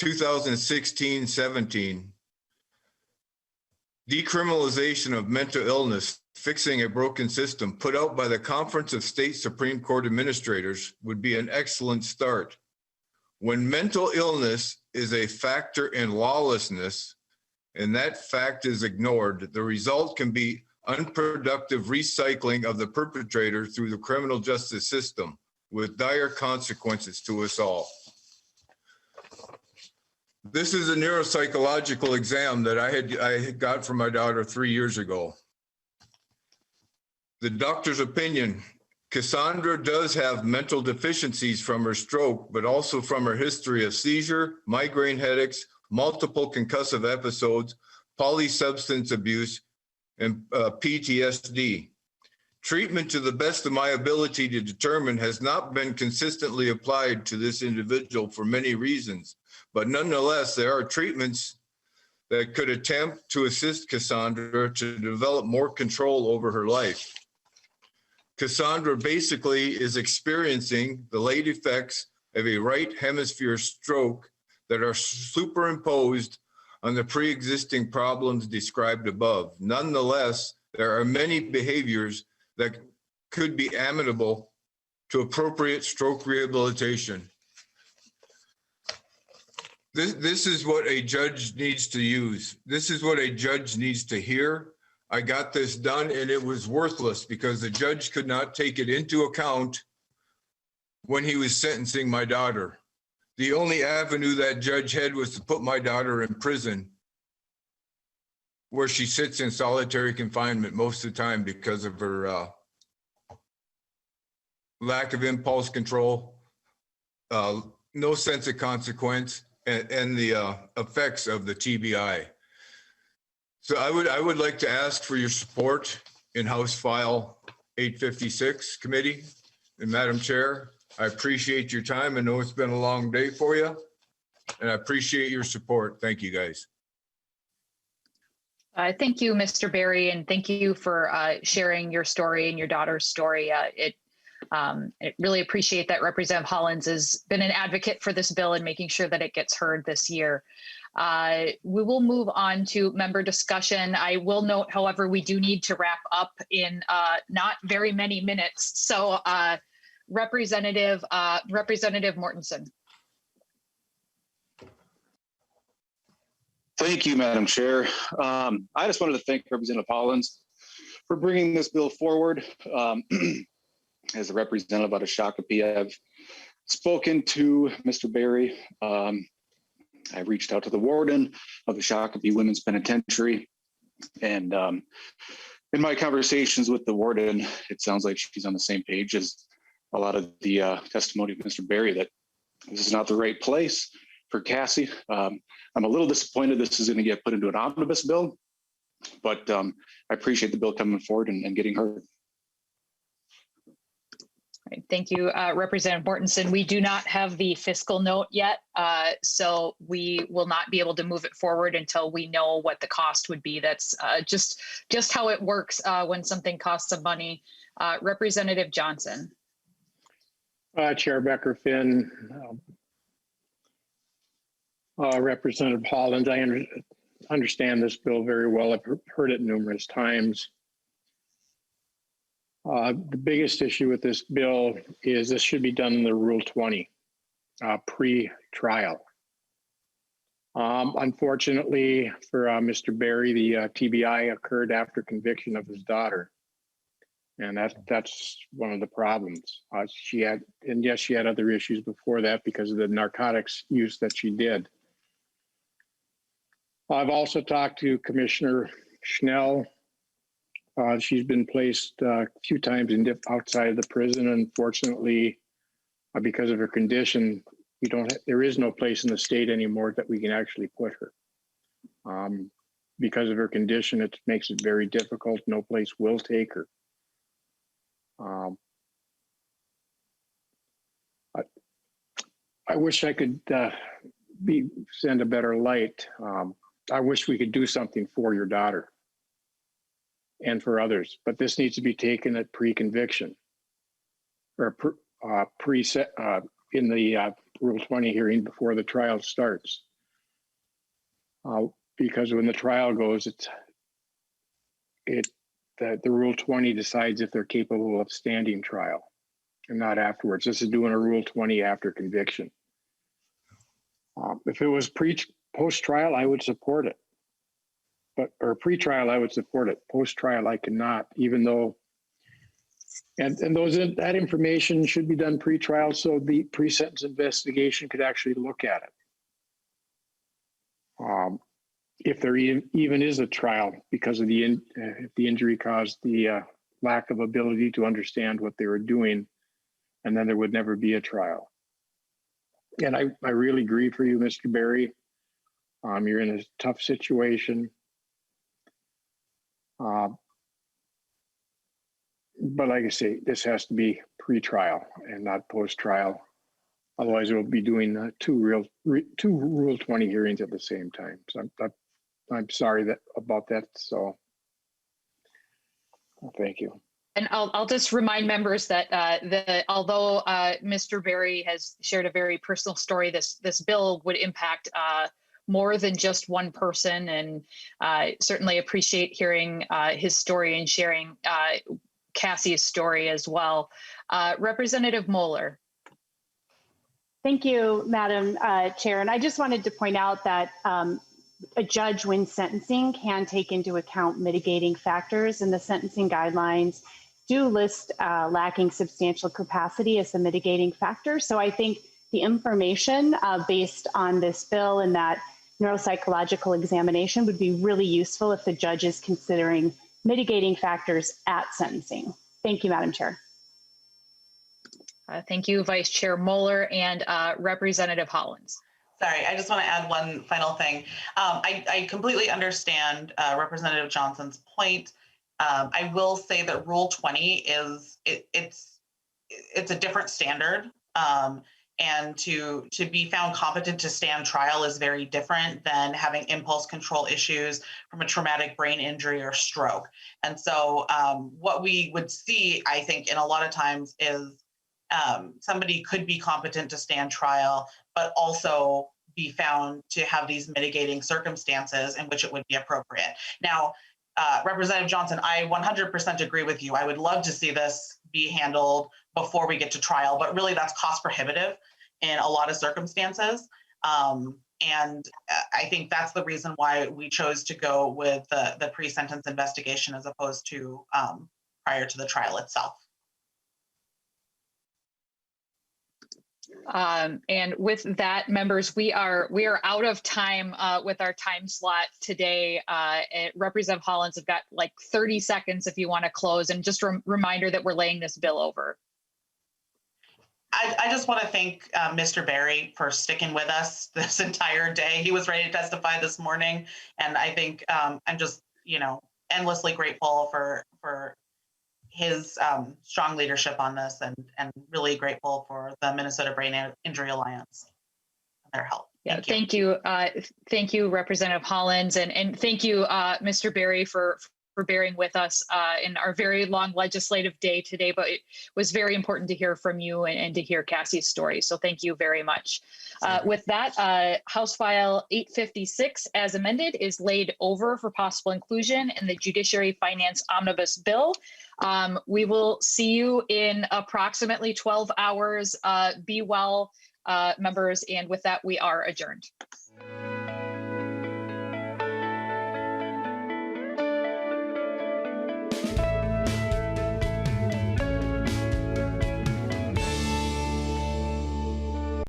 Speaker 22: 2016-17. Decriminalization of mental illness, fixing a broken system, put out by the Conference of State Supreme Court Administrators, would be an excellent start. When mental illness is a factor in lawlessness, and that fact is ignored, the result can be unproductive recycling of the perpetrator through the criminal justice system, with dire consequences to us all. This is a neuropsychological exam that I had got from my daughter 3 years ago. The doctor's opinion, Cassandra does have mental deficiencies from her stroke, but also from her history of seizure, migraine headaches, multiple concussive episodes, polysubstance abuse, and PTSD. Treatment, to the best of my ability to determine, has not been consistently applied to this individual for many reasons. But nonetheless, there are treatments that could attempt to assist Cassandra to develop more control over her life. Cassandra basically is experiencing the late effects of a right hemisphere stroke that are superimposed on the pre-existing problems described above. Nonetheless, there are many behaviors that could be amenable to appropriate stroke rehabilitation. This is what a judge needs to use. This is what a judge needs to hear. I got this done and it was worthless because the judge could not take it into account when he was sentencing my daughter. The only avenue that judge had was to put my daughter in prison, where she sits in solitary confinement most of the time because of her lack of impulse control, no sense of consequence, and the effects of the TBI. So I would like to ask for your support in House File 856 committee. And Madam Chair, I appreciate your time. I know it's been a long day for you, and I appreciate your support. Thank you, guys.
Speaker 1: Thank you, Mr. Berry, and thank you for sharing your story and your daughter's story. I really appreciate that Representative Hollins has been an advocate for this bill and making sure that it gets heard this year. We will move on to member discussion. I will note, however, we do need to wrap up in not very many minutes. So Representative Mortensen.
Speaker 2: Thank you, Madam Chair. I just wanted to thank Representative Hollins for bringing this bill forward. As a representative out of Shakopee, I've spoken to Mr. Berry. I reached out to the warden of the Shakopee Women's Penitentiary. And in my conversations with the warden, it sounds like she's on the same page as a lot of the testimony of Mr. Berry, that this is not the right place for Cassie. I'm a little disappointed this is going to get put into an omnibus bill, but I appreciate the bill coming forward and getting heard.
Speaker 1: Right. Thank you, Representative Mortensen. We do not have the fiscal note yet, so we will not be able to move it forward until we know what the cost would be. That's just how it works when something costs some money. Representative Johnson.
Speaker 20: Chair Becker-Finn, Representative Hollins, I understand this bill very well. I've heard it numerous times. The biggest issue with this bill is this should be done in the Rule 20 pre-trial. Unfortunately for Mr. Berry, the TBI occurred after conviction of his daughter. And that's one of the problems. She had other issues before that because of the narcotics use that she did. I've also talked to Commissioner Schnell. She's been placed a few times outside of the prison. Unfortunately, because of her condition, there is no place in the state anymore that we can actually put her. Because of her condition, it makes it very difficult. No place will take her. I wish I could send a better light. I wish we could do something for your daughter and for others, but this needs to be taken at pre-conviction or preset in the Rule 20 hearing before the trial starts. Because when the trial goes, the Rule 20 decides if they're capable of standing trial and not afterwards. This is doing a Rule 20 after conviction. If it was post-trial, I would support it. Or pre-trial, I would support it. Post-trial, I cannot, even though, and that information should be done pre-trial so the pre-sentence investigation could actually look at it. If there even is a trial, because of if the injury caused the lack of ability to understand what they were doing, and then there would never be a trial. And I really grieve for you, Mr. Berry. You're in a tough situation. But like I say, this has to be pre-trial and not post-trial. Otherwise, we'll be doing two Rule 20 hearings at the same time. So I'm sorry about that. So thank you.
Speaker 1: And I'll just remind members that although Mr. Berry has shared a very personal story, this bill would impact more than just one person, and certainly appreciate hearing his story and sharing Cassie's story as well. Representative Moeller.
Speaker 5: Thank you, Madam Chair. And I just wanted to point out that a judge, when sentencing, can take into account mitigating factors, and the sentencing guidelines do list lacking substantial capacity as a mitigating factor. So I think the information based on this bill and that neuropsychological examination would be really useful if the judge is considering mitigating factors at sentencing. Thank you, Madam Chair.
Speaker 1: Thank you, Vice Chair Moeller and Representative Hollins.
Speaker 6: Sorry, I just want to add one final thing. I completely understand Representative Johnson's point. I will say that Rule 20 is it's a different standard, and to be found competent to stand trial is very different than having impulse control issues from a traumatic brain injury or stroke. And so what we would see, I think, in a lot of times is somebody could be competent to stand trial, but also be found to have these mitigating circumstances in which it would be appropriate. Now, Representative Johnson, I 100% agree with you. I would love to see this be handled before we get to trial, but really that's cost prohibitive in a lot of circumstances. And I think that's the reason why we chose to go with the pre-sentence investigation as opposed to prior to the trial itself.
Speaker 1: And with that, members, we are out of time with our time slot today. Representative Hollins have got like 30 seconds if you want to close, and just a reminder that we're laying this bill over.
Speaker 6: I just want to thank Mr. Berry for sticking with us this entire day. He was ready to testify this morning, and I think I'm just, endlessly grateful for his strong leadership on this, and really grateful for the Minnesota Brain Injury Alliance and their help.
Speaker 1: Yeah, thank you. Thank you, Representative Hollins, and thank you, Mr. Berry, for bearing with us in our very long legislative day today, but it was very important to hear from you and to hear Cassie's story. So thank you very much. With that, House File 856 as amended is laid over for possible inclusion in the Judiciary Finance Omnibus Bill. We will see you in approximately 12 hours. Be well, members. And with that, we are adjourned.